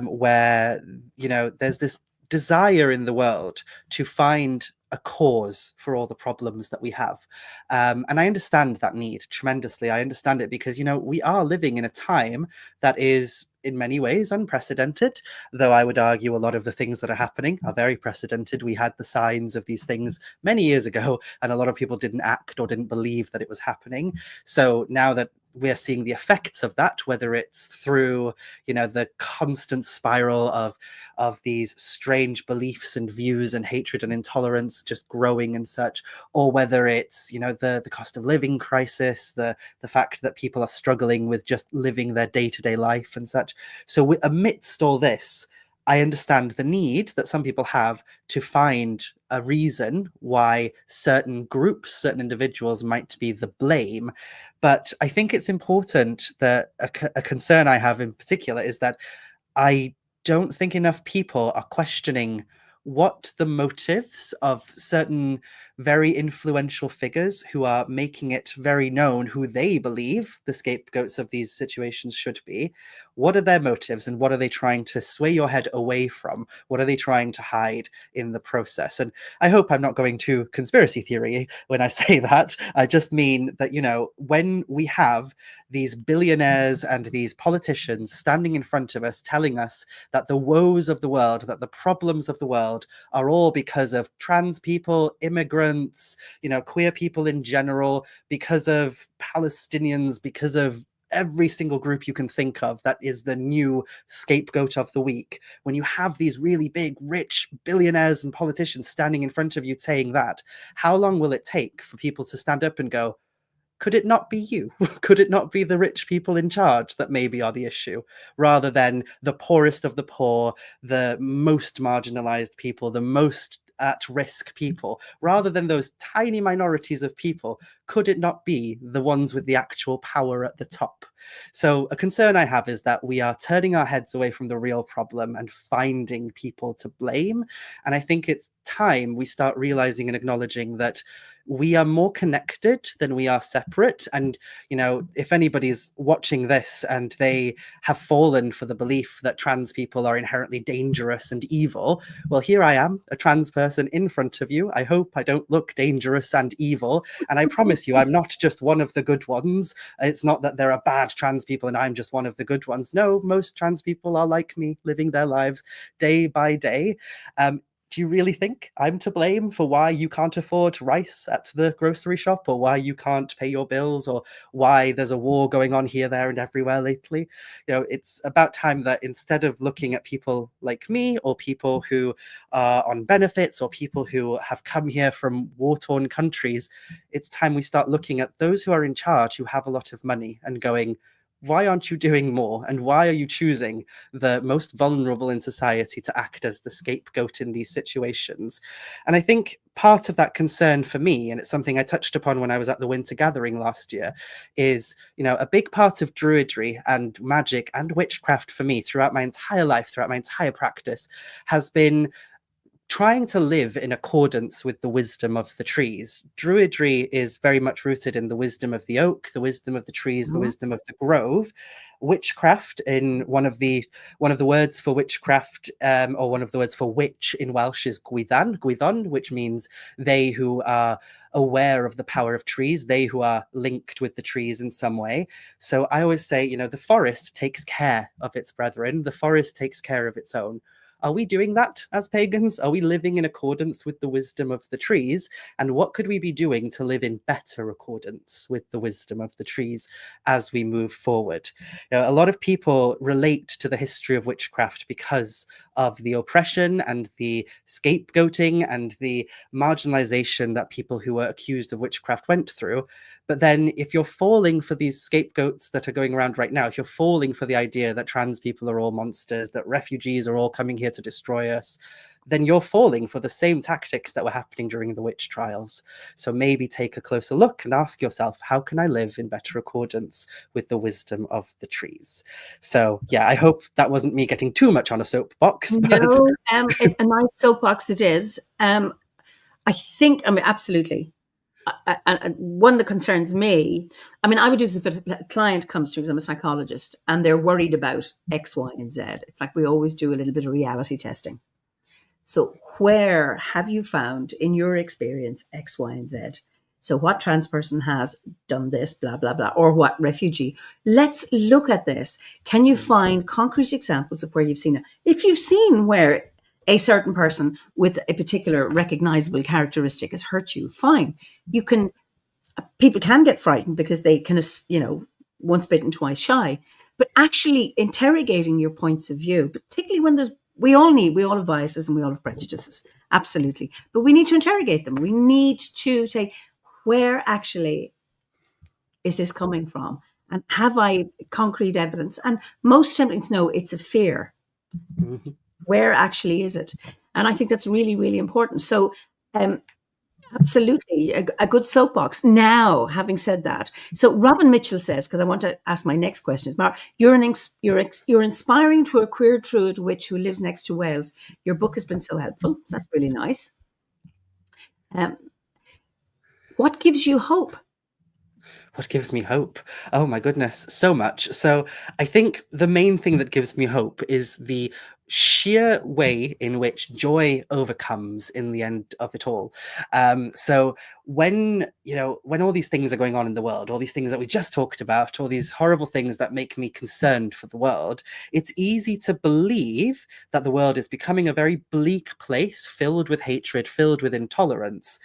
where there's this desire in the world to find a cause for all the problems that we have. And I understand that need tremendously. I understand it because, we are living in a time that is in many ways unprecedented, though I would argue a lot of the things that are happening are very precedented. We had the signs of these things many years ago, and a lot of people didn't act or didn't believe that it was happening. So now that we're seeing the effects of that, whether it's through, the constant spiral of these strange beliefs and views and hatred and intolerance just growing and such, or whether it's, the cost of living crisis, the fact that people are struggling with just living their day-to-day life and such. So amidst all this, I understand the need that some people have to find a reason why certain groups, certain individuals might be the blame. But I think it's important that a concern I have in particular is that I don't think enough people are questioning what the motives of certain very influential figures who are making it very known who they believe the scapegoats of these situations should be. What are their motives, and what are they trying to sway your head away from? What are they trying to hide in the process? And I hope I'm not going to conspiracy theory when I say that. I just mean that, when we have these billionaires and these politicians standing in front of us telling us that the woes of the world, that the problems of the world are all because of trans people, immigrants, queer people in general, because of Palestinians, because of every single group you can think of that is the new scapegoat of the week. When you have these really big, rich billionaires and politicians standing in front of you saying that, how long will it take for people to stand up and go, could it not be you? Could it not be the rich people in charge that maybe are the issue, rather than the poorest of the poor, the most marginalized people, the most at risk people, rather than those tiny minorities of people? Could it not be the ones with the actual power at the top? So a concern I have is that we are turning our heads away from the real problem and finding people to blame. And I think it's time we start realizing and acknowledging that we are more connected than we are separate. And, if anybody's watching this and they have fallen for the belief that trans people are inherently dangerous and evil, well, here I am, a trans person in front of you. I hope I don't look dangerous and evil. And I promise you, I'm not just one of the good ones. It's not that there are bad trans people and I'm just one of the good ones. No, most trans people are like me, living their lives day by day. Do you really think I'm to blame for why you can't afford rice at the grocery shop, or why you can't pay your bills, or why there's a war going on here, there, and everywhere lately? It's about time that instead of looking at people like me, or people who are on benefits, or people who have come here from war-torn countries, it's time we start looking at those who are in charge, who have a lot of money, and going, why aren't you doing more? And why are you choosing the most vulnerable in society to act as the scapegoat in these situations? And I think part of that concern for me, and it's something I touched upon when I was at the Winter Gathering last year, is, a big part of druidry and magic and witchcraft for me throughout my entire life, throughout my entire practice, has been trying to live in accordance with the wisdom of the trees. Druidry is very much rooted in the wisdom of the oak, the wisdom of the trees, the wisdom of the grove. Witchcraft, in one of the words for witchcraft, or one of the words for witch in Welsh, is gwyddon, which means they who are aware of the power of trees, they who are linked with the trees in some way. So I always say, the forest takes care of its brethren, the forest takes care of its own. are we doing that as pagans? Are we living in accordance with the wisdom of the trees? And what could we be doing to live in better accordance with the wisdom of the trees as we move forward? A lot of people relate to the history of witchcraft because of the oppression and the scapegoating and the marginalization that people who were accused of witchcraft went through. But then, if you're falling for these scapegoats that are going around right now, if you're falling for the idea that trans people are all monsters, that refugees are all coming here to destroy us, then you're falling for the same tactics that were happening during the witch trials. So maybe take a closer look and ask yourself, how can I live in better accordance with the wisdom of the trees? So yeah, I hope that wasn't me getting too much on a soapbox, but No, a nice soapbox it is. I think, I mean, absolutely. And one that concerns me, I mean, I would do this if a client comes to me, because I'm a psychologist, and they're worried about X, Y, and Z. It's like we always do a little bit of reality testing. So, where have you found in your experience X, Y, and Z? So, what trans person has done this, blah, blah, blah, or what refugee? Let's look at this. Can you find concrete examples of where you've seen it? If you've seen where a certain person with a particular recognizable characteristic has hurt you, fine. You can, people can get frightened because they can, once bitten, twice shy. But actually interrogating your points of view, particularly when we all have biases and we all have prejudices, absolutely. But we need to interrogate them. We need to say, where actually is this coming from? And have I concrete evidence? And most tempting to know it's a fear. Mhm. Where actually is it? And I think that's really, really important. So, absolutely, a good soapbox. Now, having said that, so Robin Mitchell says, because I want to ask my next question, is Mar, you're inspiring to a queer druid witch who lives next to Wales. Your book has been so helpful. So that's really nice. What gives you hope? What gives me hope? Oh my goodness, so much. So I think the main thing that gives me hope is the sheer way in which joy overcomes in the end of it all. So when all these things are going on in the world, all these things that we just talked about, all these horrible things that make me concerned for the world, it's easy to believe that the world is becoming a very bleak place, filled with hatred, filled with intolerance.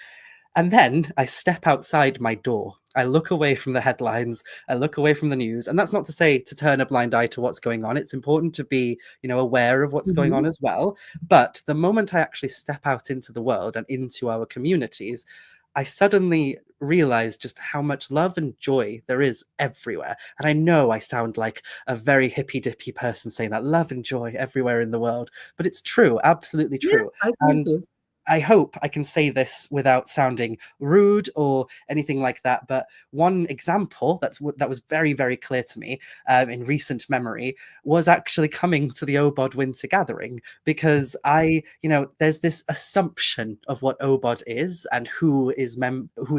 And then I step outside my door. I look away from the headlines. I look away from the news. And that's not to say to turn a blind eye to what's going on. It's important to be, aware of what's going on as well. But the moment I actually step out into the world and into our communities, I suddenly realize just how much love and joy there is everywhere. And I know I sound like a very hippy dippy person saying that, love and joy everywhere in the world, but it's true, absolutely Yeah, true. I agree with And you. I hope I can say this without sounding rude or anything like that. But one example that was very, very clear to me in recent memory was actually coming to the OBOD Winter Gathering, because there's this assumption of what OBOD is and who is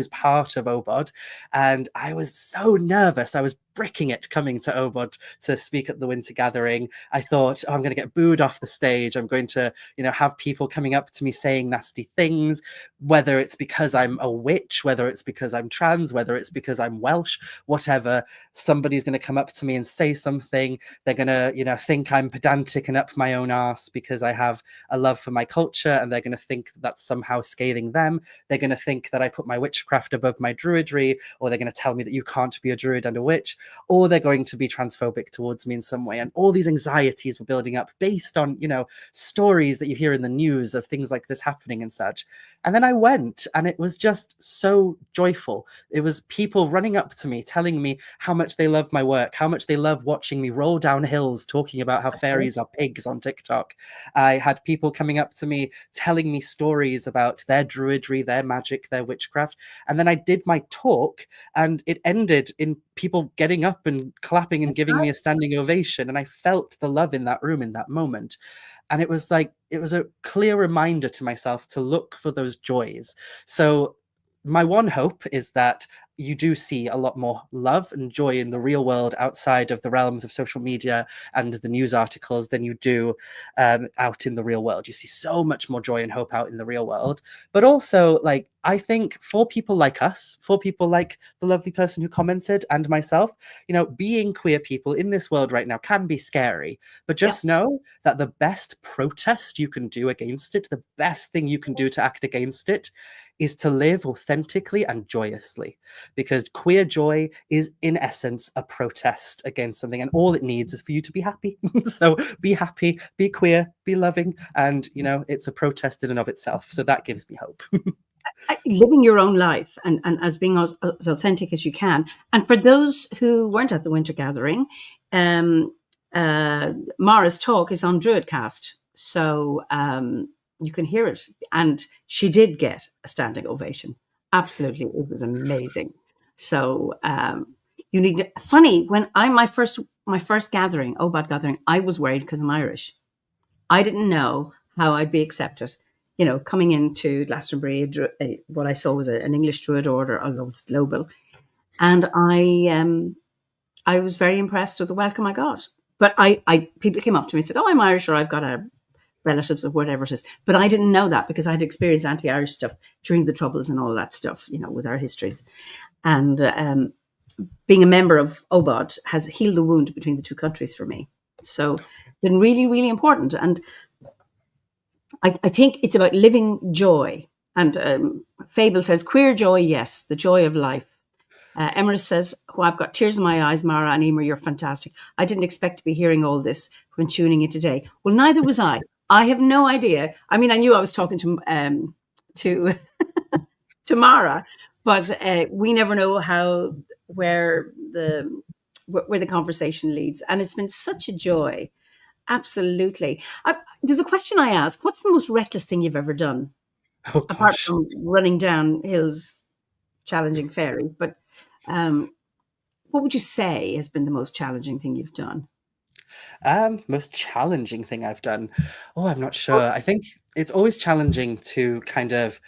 part of OBOD, and I was so nervous. I was bricking it coming to OBOD to speak at the Winter Gathering. I thought, oh, I'm going to get booed off the stage. I'm going to have people coming up to me saying nasty things, whether it's because I'm a witch, whether it's because I'm trans, whether it's because I'm Welsh, whatever. Somebody's going to come up to me and say something. They're going to, think I'm pedantic and up my own arse because I have a love for my culture, and they're going to think that's somehow scathing them. They're going to think that I put my witchcraft above my druidry, or they're going to tell me that you can't be a druid and a witch, or they're going to be transphobic towards me in some way. And all these anxieties were building up based on, stories that you hear in the news of things like this happening and such. And then I went, and it was just so joyful. It was people running up to me, telling me how much they love my work, how much they love watching me roll down hills, talking about how fairies are pigs on TikTok. I had people coming up to me, telling me stories about their druidry, their magic, their witchcraft. And then I did my talk, and it ended in people getting up and clapping and giving me a standing ovation. And I felt the love in that room in that moment. And it was a clear reminder to myself to look for those joys. So my one hope is that you do see a lot more love and joy in the real world outside of the realms of social media and the news articles than you do out in the real world. You see so much more joy and hope out in the real world. But also, like, I think for people like us, for people like the lovely person who commented and myself, being queer people in this world right now can be scary. But Yeah. just know that the best protest you can do against it, the best thing you can do to act against it, is to live authentically and joyously, because queer joy is in essence a protest against something, and all it needs is for you to be happy. So be happy, be queer, be loving, and it's a protest in and of itself, so that gives me hope. Living your own life and as being as authentic as you can. And for those who weren't at the winter gathering, um, Mara's talk is on Druidcast, so you can hear it. And she did get a standing ovation. Absolutely, it was amazing. So you need to, funny when my first gathering, OBOT gathering, I was worried because I'm Irish. I didn't know how I'd be accepted. Coming into Glastonbury, what I saw was an English Druid order, although it's global, and I was very impressed with the welcome I got. But people came up to me and said, "Oh, I'm Irish, or I've got a relatives or whatever it is." But I didn't know that because I'd experienced anti-Irish stuff during the Troubles and all that stuff, with our histories. And being a member of OBOD has healed the wound between the two countries for me. So, been really, really important. And I think it's about living joy. And Fable says, queer joy, yes, the joy of life. Emrys says, oh, I've got tears in my eyes, Mara and Eimear, you're fantastic. I didn't expect to be hearing all this when tuning in today. Well, neither was I. I have no idea. I mean, I knew I was talking to to Mara, but we never know where the conversation leads. And it's been such a joy. Absolutely. There's a question I ask. What's the most reckless thing you've ever done? Oh Apart gosh. from running down hills, challenging fairies. But what would you say has been the most challenging thing you've done? Most challenging thing I've done. Oh, I'm not sure. I think it's always challenging to kind of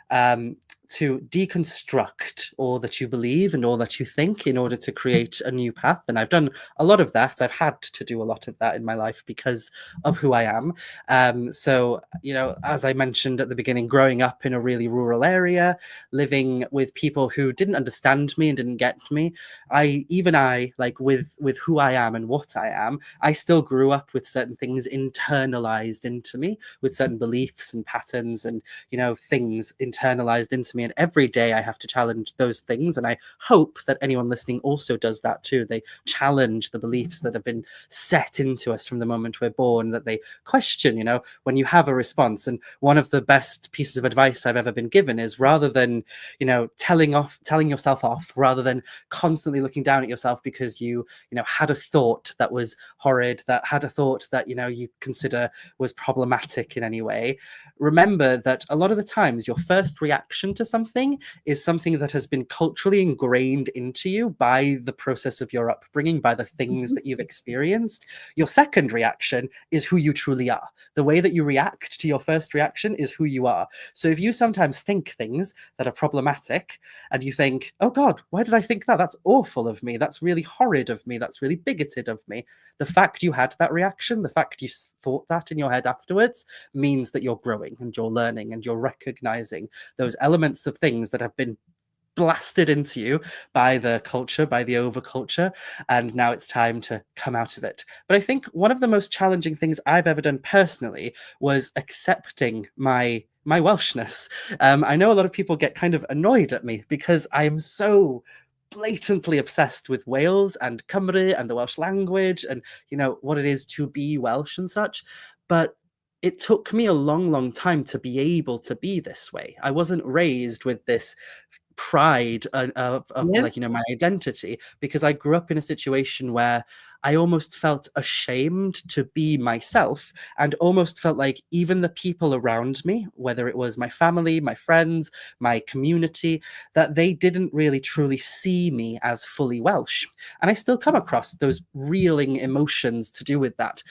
um, to deconstruct all that you believe and all that you think in order to create a new path. And I've done a lot of that. I've had to do a lot of that in my life because of who I am. So, as I mentioned at the beginning, growing up in a really rural area, living with people who didn't understand me and didn't get me, like with who I am and what I am, I still grew up with certain things internalized into me, with certain beliefs and patterns and things internalized into me, and every day I have to challenge those things, and I hope that anyone listening also does that too. They challenge the beliefs that have been set into us from the moment we're born, that they question, when you have a response. And one of the best pieces of advice I've ever been given is, rather than telling yourself off, rather than constantly looking down at yourself because you had a thought that was horrid, that had a thought that you consider was problematic in any way, remember that a lot of the times your first reaction to something is something that has been culturally ingrained into you by the process of your upbringing, by the things Mhm. that you've experienced. Your second reaction is who you truly are. The way that you react to your first reaction is who you are. So if you sometimes think things that are problematic and you think, oh God, why did I think that? That's awful of me. That's really horrid of me. That's really bigoted of me. The fact you had that reaction, the fact you thought that in your head afterwards, means that you're growing and you're learning and you're recognizing those elements of things that have been blasted into you by the culture, by the overculture, and now it's time to come out of it. But I think one of the most challenging things I've ever done personally was accepting my Welshness. I know a lot of people get kind of annoyed at me because I am so blatantly obsessed with Wales and Cymru and the Welsh language and what it is to be Welsh and such. But it took me a long, long time to be able to be this way. I wasn't raised with this pride of Yeah. like my identity, because I grew up in a situation where I almost felt ashamed to be myself, and almost felt like even the people around me, whether it was my family, my friends, my community, that they didn't really truly see me as fully Welsh. And I still come across those reeling emotions to do with that.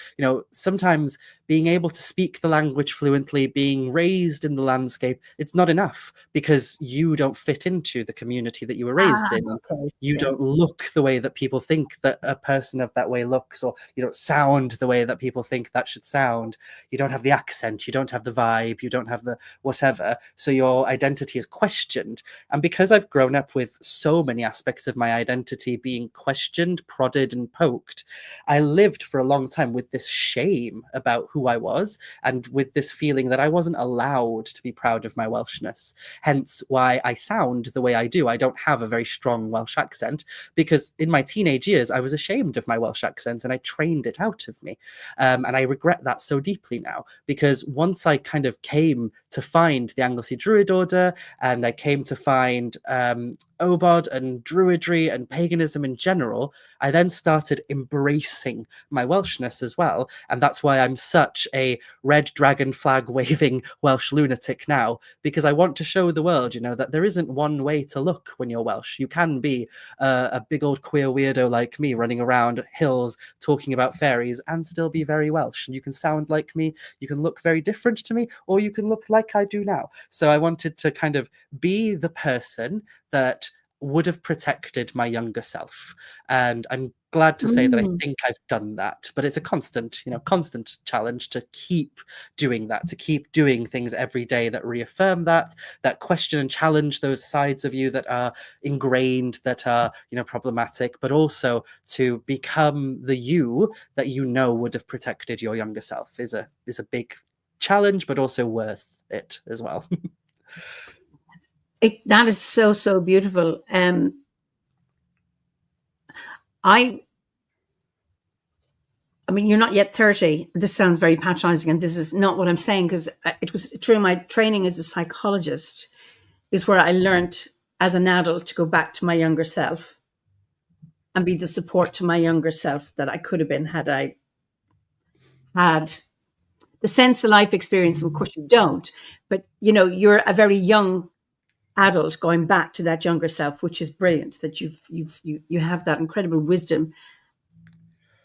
Sometimes being able to speak the language fluently, being raised in the landscape, it's not enough because you don't fit into the community that you were raised Ah, in. okay. You Yeah. don't look the way that people think that a person of that way looks, or you don't sound the way that people think that should sound. You don't have the accent, you don't have the vibe, you don't have the whatever. So your identity is questioned. And because I've grown up with so many aspects of my identity being questioned, prodded, and poked, I lived for a long time with this shame about who I was and with this feeling that I wasn't allowed to be proud of my Welshness. Hence why I sound the way I do. I don't have a very strong Welsh accent because in my teenage years, I was ashamed of my Welsh accent and I trained it out of me. And I regret that so deeply now because once I kind of came to find the Anglesey Druid Order and I came to find Obod and Druidry and paganism in general, I then started embracing my Welshness as well. And that's why I'm such a red dragon flag waving Welsh lunatic now, because I want to show the world, you know, that there isn't one way to look when you're Welsh. You can be a big old queer weirdo like me running around hills talking about fairies and still be very Welsh. And you can sound like me, you can look very different to me, or you can look like I do now. So I wanted to kind of be the person that would have protected my younger self. And I'm glad to say that I Mm. think I've done that. But it's a constant, you know, constant challenge to keep doing that, to keep doing things every day that reaffirm that, that question and challenge those sides of you that are ingrained, that are, you know, problematic, but also to become the you that you know would have protected your younger self is a big challenge, but also worth it as well. That is so, so beautiful. I I mean, you're not yet 30. This sounds very patronizing, and this is not what I'm saying because it was through my training as a psychologist is where I learned as an adult to go back to my younger self and be the support to my younger self that I could have been had I had the sense of life experience. Of course, you don't, but you know, you're a very young adult going back to that younger self, which is brilliant. That you have that incredible wisdom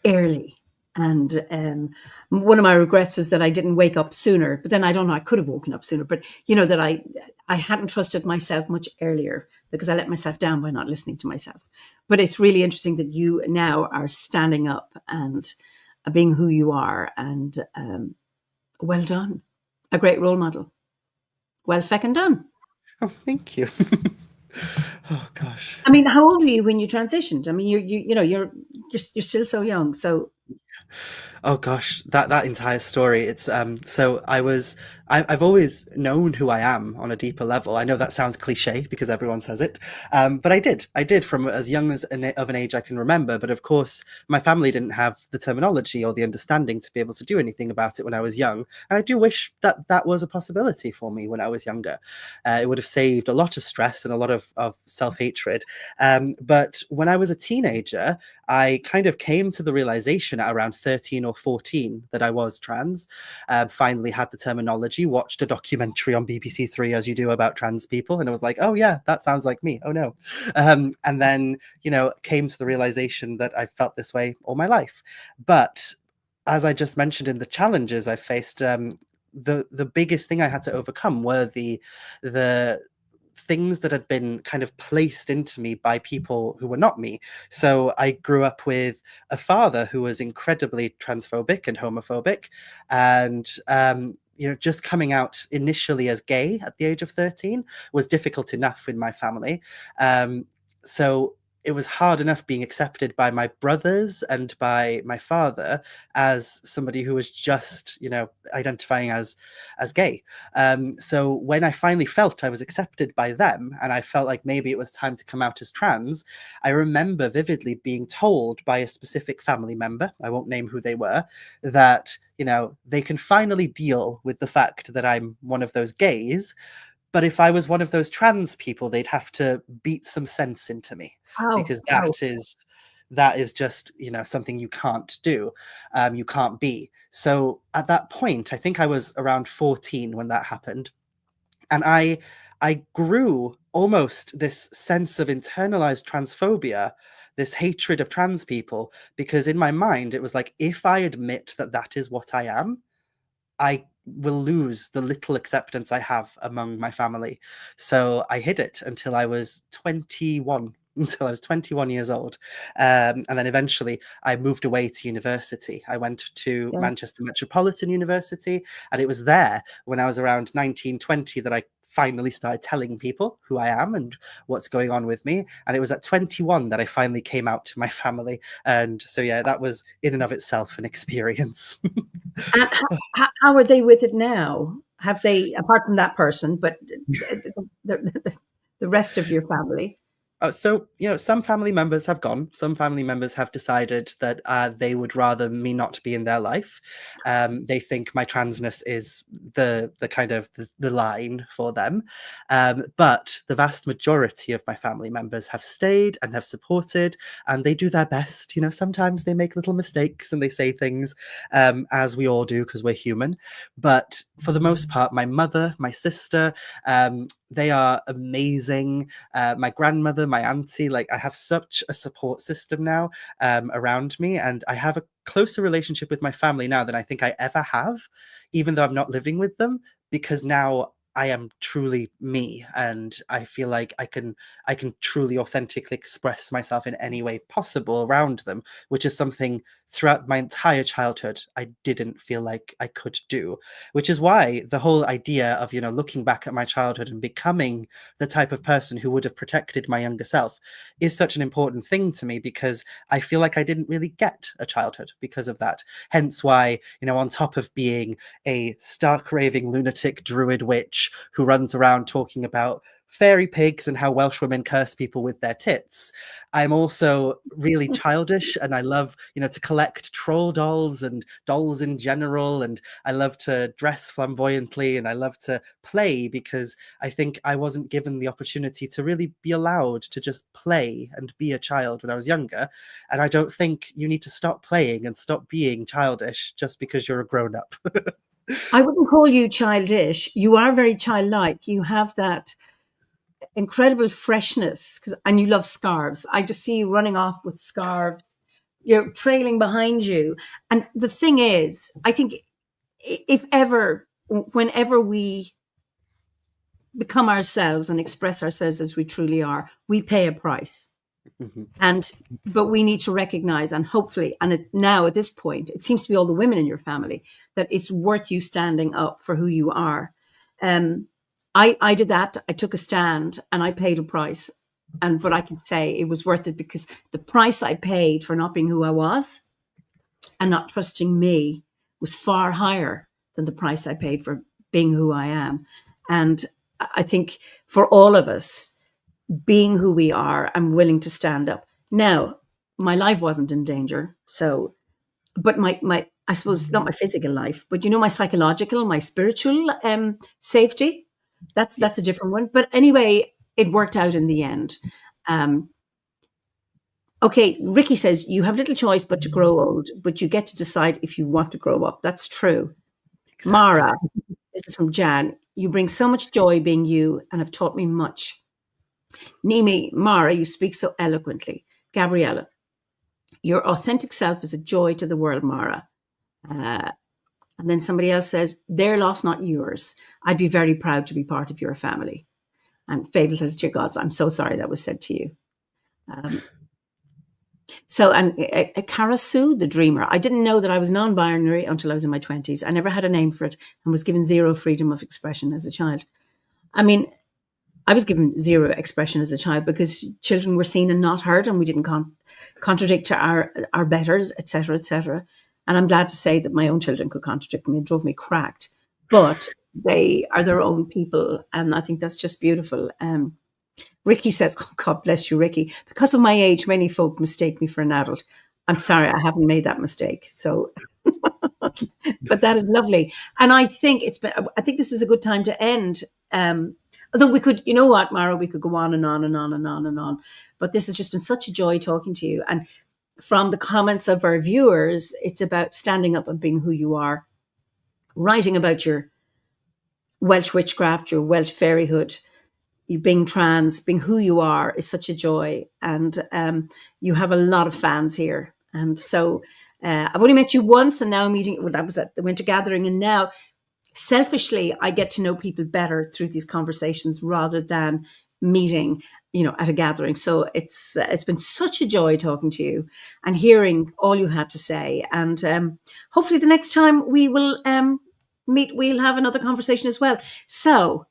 early. And one of my regrets is that I didn't wake up sooner. But then I don't know, I could have woken up sooner. But you know that I hadn't trusted myself much earlier because I let myself down by not listening to myself. But it's really interesting that you now are standing up and being who you are. And well done, a great role model. Well feckin' done. Oh, thank you. Oh gosh. I mean, how old were you when you transitioned? I mean, you know you're still so young. So Oh gosh, that entire story. It's so I've always known who I am on a deeper level. I know that sounds cliche because everyone says it, but I did from as young as of an age I can remember. But of course, my family didn't have the terminology or the understanding to be able to do anything about it when I was young. And I do wish that that was a possibility for me when I was younger. It would have saved a lot of stress and a lot of self-hatred. But when I was a teenager, I kind of came to the realization at around 13 or 14 that I was trans. Finally had the terminology, watched a documentary on BBC Three, as you do, about trans people, and I was like, oh yeah, that sounds like me. Oh no. And then, you know, came to the realization that I felt this way all my life. But as I just mentioned in the challenges I faced, the biggest thing I had to overcome were the things that had been kind of placed into me by people who were not me. So I grew up with a father who was incredibly transphobic and homophobic, and you know, just coming out initially as gay at the age of 13 was difficult enough in my family. So it was hard enough being accepted by my brothers and by my father as somebody who was just, you know, identifying as gay. So when I finally felt I was accepted by them and I felt like maybe it was time to come out as trans, I remember vividly being told by a specific family member, I won't name who they were, that, you know, they can finally deal with the fact that I'm one of those gays. But if I was one of those trans people, they'd have to beat some sense into me oh, because wow. that is just, you know, something you can't do, you can't be. So at that point, I think I was around 14 when that happened, and I grew almost this sense of internalized transphobia, this hatred of trans people, because in my mind it was like, if I admit that that is what I am, I will lose the little acceptance I have among my family. So I hid it until I was 21. Until I was 21 years old. And then eventually I moved away to university. I went to Yeah. Manchester Metropolitan University, and it was there when I was around 19, 20 that I finally started telling people who I am and what's going on with me. And it was at 21 that I finally came out to my family. And so, yeah, that was in and of itself an experience. And how are they with it now? Have they, apart from that person, but the rest of your family? So, some family members have gone. Some family members have decided that they would rather me not be in their life. They think my transness is the kind of the line for them. But the vast majority of my family members have stayed and have supported, and they do their best. Sometimes they make little mistakes and they say things, as we all do because we're human. But for the most part, my mother, my sister, they are amazing. My grandmother, my auntie, like I have such a support system now around me, and I have a closer relationship with my family now than I think I ever have, even though I'm not living with them, because now I am truly me, and I feel like I can truly authentically express myself in any way possible around them, which is something throughout my entire childhood I didn't feel like I could do. Which is why the whole idea of looking back at my childhood and becoming the type of person who would have protected my younger self is such an important thing to me, because I feel like I didn't really get a childhood because of that. Hence why, on top of being a stark raving lunatic druid witch who runs around talking about fairy pigs and how Welsh women curse people with their tits, I'm also really childish, and I love, to collect troll dolls and dolls in general, and I love to dress flamboyantly, and I love to play, because I think I wasn't given the opportunity to really be allowed to just play and be a child when I was younger. And I don't think you need to stop playing and stop being childish just because you're a grown up. I wouldn't call you childish. You are very childlike. You have that incredible freshness, and you love scarves. I just see you running off with scarves. You're trailing behind you. And the thing is, I think if ever, whenever we become ourselves and express ourselves as we truly are, we pay a price. Mhm. But we need to recognize, and hopefully, and now at this point, it seems to be all the women in your family, that it's worth you standing up for who you are. I did that. I took a stand and I paid a price. But I can say it was worth it, because the price I paid for not being who I was and not trusting me was far higher than the price I paid for being who I am. And I think for all of us, being who we are, I'm willing to stand up. Now, my life wasn't in danger. So, but my I suppose not my physical life, but my psychological, my spiritual safety, Yeah. that's a different one. But anyway, it worked out in the end. Um, okay, Ricky says you have little choice but to grow old, but you get to decide if you want to grow up. That's true. Exactly. Mara, this is from Jan. You bring so much joy being you and have taught me much. Nimi, Mara, you speak so eloquently. Gabriella, your authentic self is a joy to the world, Mara. Uh, and then somebody else says, their loss, not yours. I'd be very proud to be part of your family. And Fable says, dear gods, I'm so sorry that was said to you. Um, and Karasu, the dreamer. I didn't know that I was non-binary until I was in my 20s. I never had a name for it and was given zero freedom of expression as a child. I mean, I was given zero expression as a child because children were seen and not heard, and we didn't contradict to our betters, etc., etc. And I'm glad to say that my own children could contradict me. It drove me cracked, but they are their own people, and I think that's just beautiful. Ricky says, oh, God bless you, Ricky. Because of my age, many folk mistake me for an adult. I'm sorry, I haven't made that mistake. So, but that is lovely. And I think I think this is a good time to end. Although we could, you know what, Mara, we could go on and on and on and on and on. But this has just been such a joy talking to you. And from the comments of our viewers, it's about standing up and being who you are, writing about your Welsh witchcraft, your Welsh fairyhood, you being trans, being who you are is such a joy. And you have a lot of fans here. And so I've only met you once, and now I'm meeting, well, that was at the Winter Gathering. And now selfishly, I get to know people better through these conversations rather than meeting, at a gathering. So it's been such a joy talking to you and hearing all you had to say. And hopefully the next time we will meet, we'll have another conversation as well. So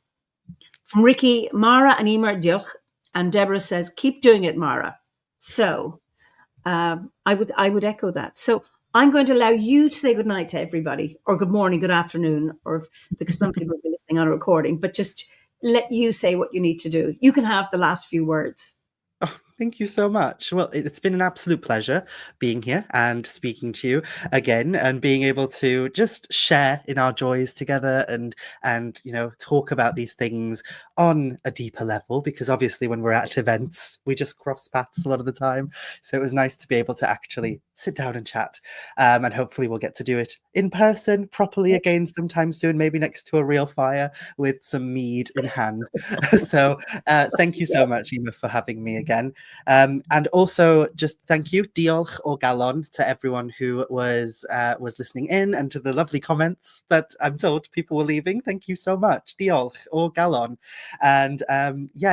from Ricky, Mara and Eimear, diolch. And Deborah says, keep doing it, Mara. So I would echo that. So I'm going to allow you to say goodnight to everybody, or good morning, good afternoon, or because some people will be listening on a recording, but just let you say what you need to do. You can have the last few words. Oh, thank you so much. Well, it's been an absolute pleasure being here and speaking to you again, and being able to just share in our joys together, and talk about these things on a deeper level, because obviously when we're at events we just cross paths a lot of the time. So it was nice to be able to actually sit down and chat, and hopefully we'll get to do it in person properly again sometime soon, maybe next to a real fire with some mead in hand. So thank you so much, Eimear, for having me again. And also just thank you, diolch o galon, to everyone who was listening in, and to the lovely comments that I'm told people were leaving. Thank you so much, diolch o galon. And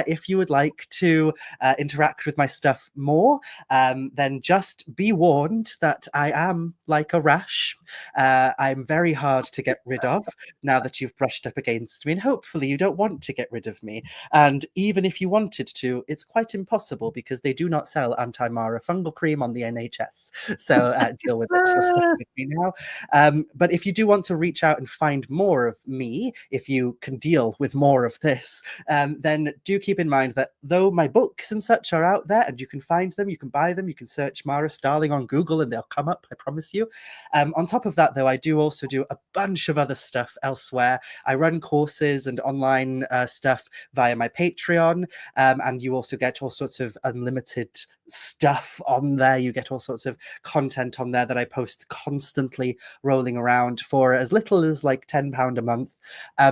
if you would like to interact with my stuff more, then just be warned that I am like a rash. I'm very hard to get rid of now that you've brushed up against me, and hopefully you don't want to get rid of me. And even if you wanted to, it's quite impossible, because they do not sell anti-Mara fungal cream on the NHS. So deal with it. You're stuck with me now. But if you do want to reach out and find more of me, if you can deal with more of this, then do keep in mind that though my books and such are out there and you can find them, you can buy them, you can search Mara Starling on Google and they'll come up, I promise you. On top of that, though, I do also do a bunch of other stuff elsewhere. I run courses and online stuff via my Patreon, and you also get all sorts of unlimited stuff on there. You get all sorts of content on there that I post constantly rolling around for as little as like £10 a month.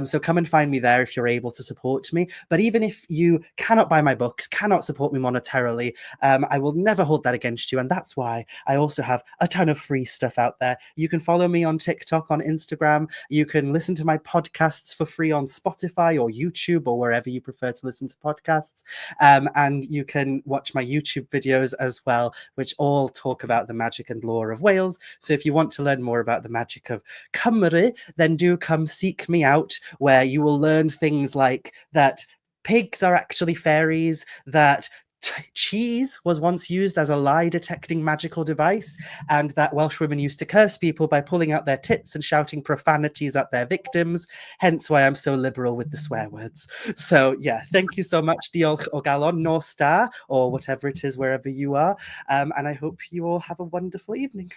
So come and find me there if you're able to support me. But even if you cannot buy my books, cannot support me monetarily, I will never hold that against you. And that's why I also have a ton of free stuff out there. You can follow me on TikTok, on Instagram. You can listen to my podcasts for free on Spotify or YouTube or wherever you prefer to listen to podcasts. And you can watch my YouTube videos as well, which all talk about the magic and lore of Wales. So if you want to learn more about the magic of Cymru, then do come seek me out, where you will learn things like that pigs are actually fairies, that cheese was once used as a lie detecting magical device, and that Welsh women used to curse people by pulling out their tits and shouting profanities at their victims, hence why I'm so liberal with the swear words. So yeah, thank you so much, diolch o galon, nos da, or whatever it is wherever you are, and I hope you all have a wonderful evening.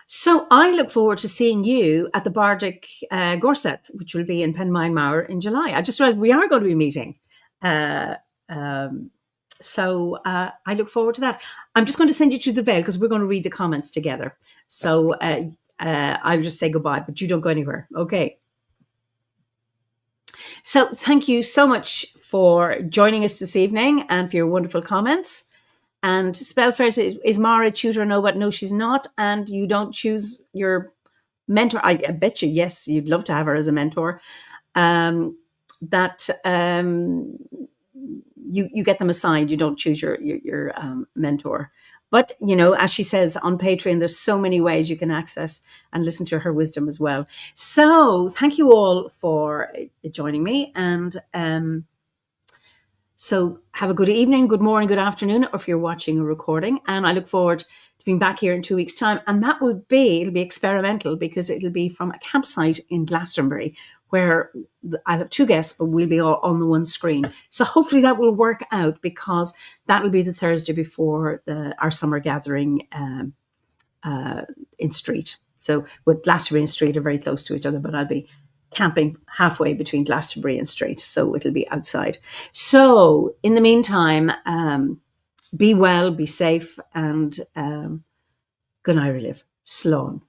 So I look forward to seeing you at the Bardic Gorset, which will be in Penmaenmawr in July. I just realized we are going to be meeting. So I look forward to that. I'm just going to send you to the veil because we're going to read the comments together. So I'll just say goodbye, but you don't go anywhere. Okay. So thank you so much for joining us this evening and for your wonderful comments. And Spellfair is Mara a tutor? No, but no, she's not. And you don't choose your mentor. I bet you, yes, you'd love to have her as a mentor. You get them assigned. You don't choose your mentor. But, as she says on Patreon, there's so many ways you can access and listen to her wisdom as well. So thank you all for joining me. And so have a good evening, good morning, good afternoon, or if you're watching a recording. And I look forward to being back here in 2 weeks' time. And it'll be experimental, because it'll be from a campsite in Glastonbury, where I'll have two guests, but we'll be all on the one screen. So hopefully that will work out, because that will be the Thursday before our summer gathering in Street. So with Glastonbury and Street are very close to each other, but I'll be camping halfway between Glastonbury and Street. So it'll be outside. So in the meantime, be well, be safe, and good night, live. Slán.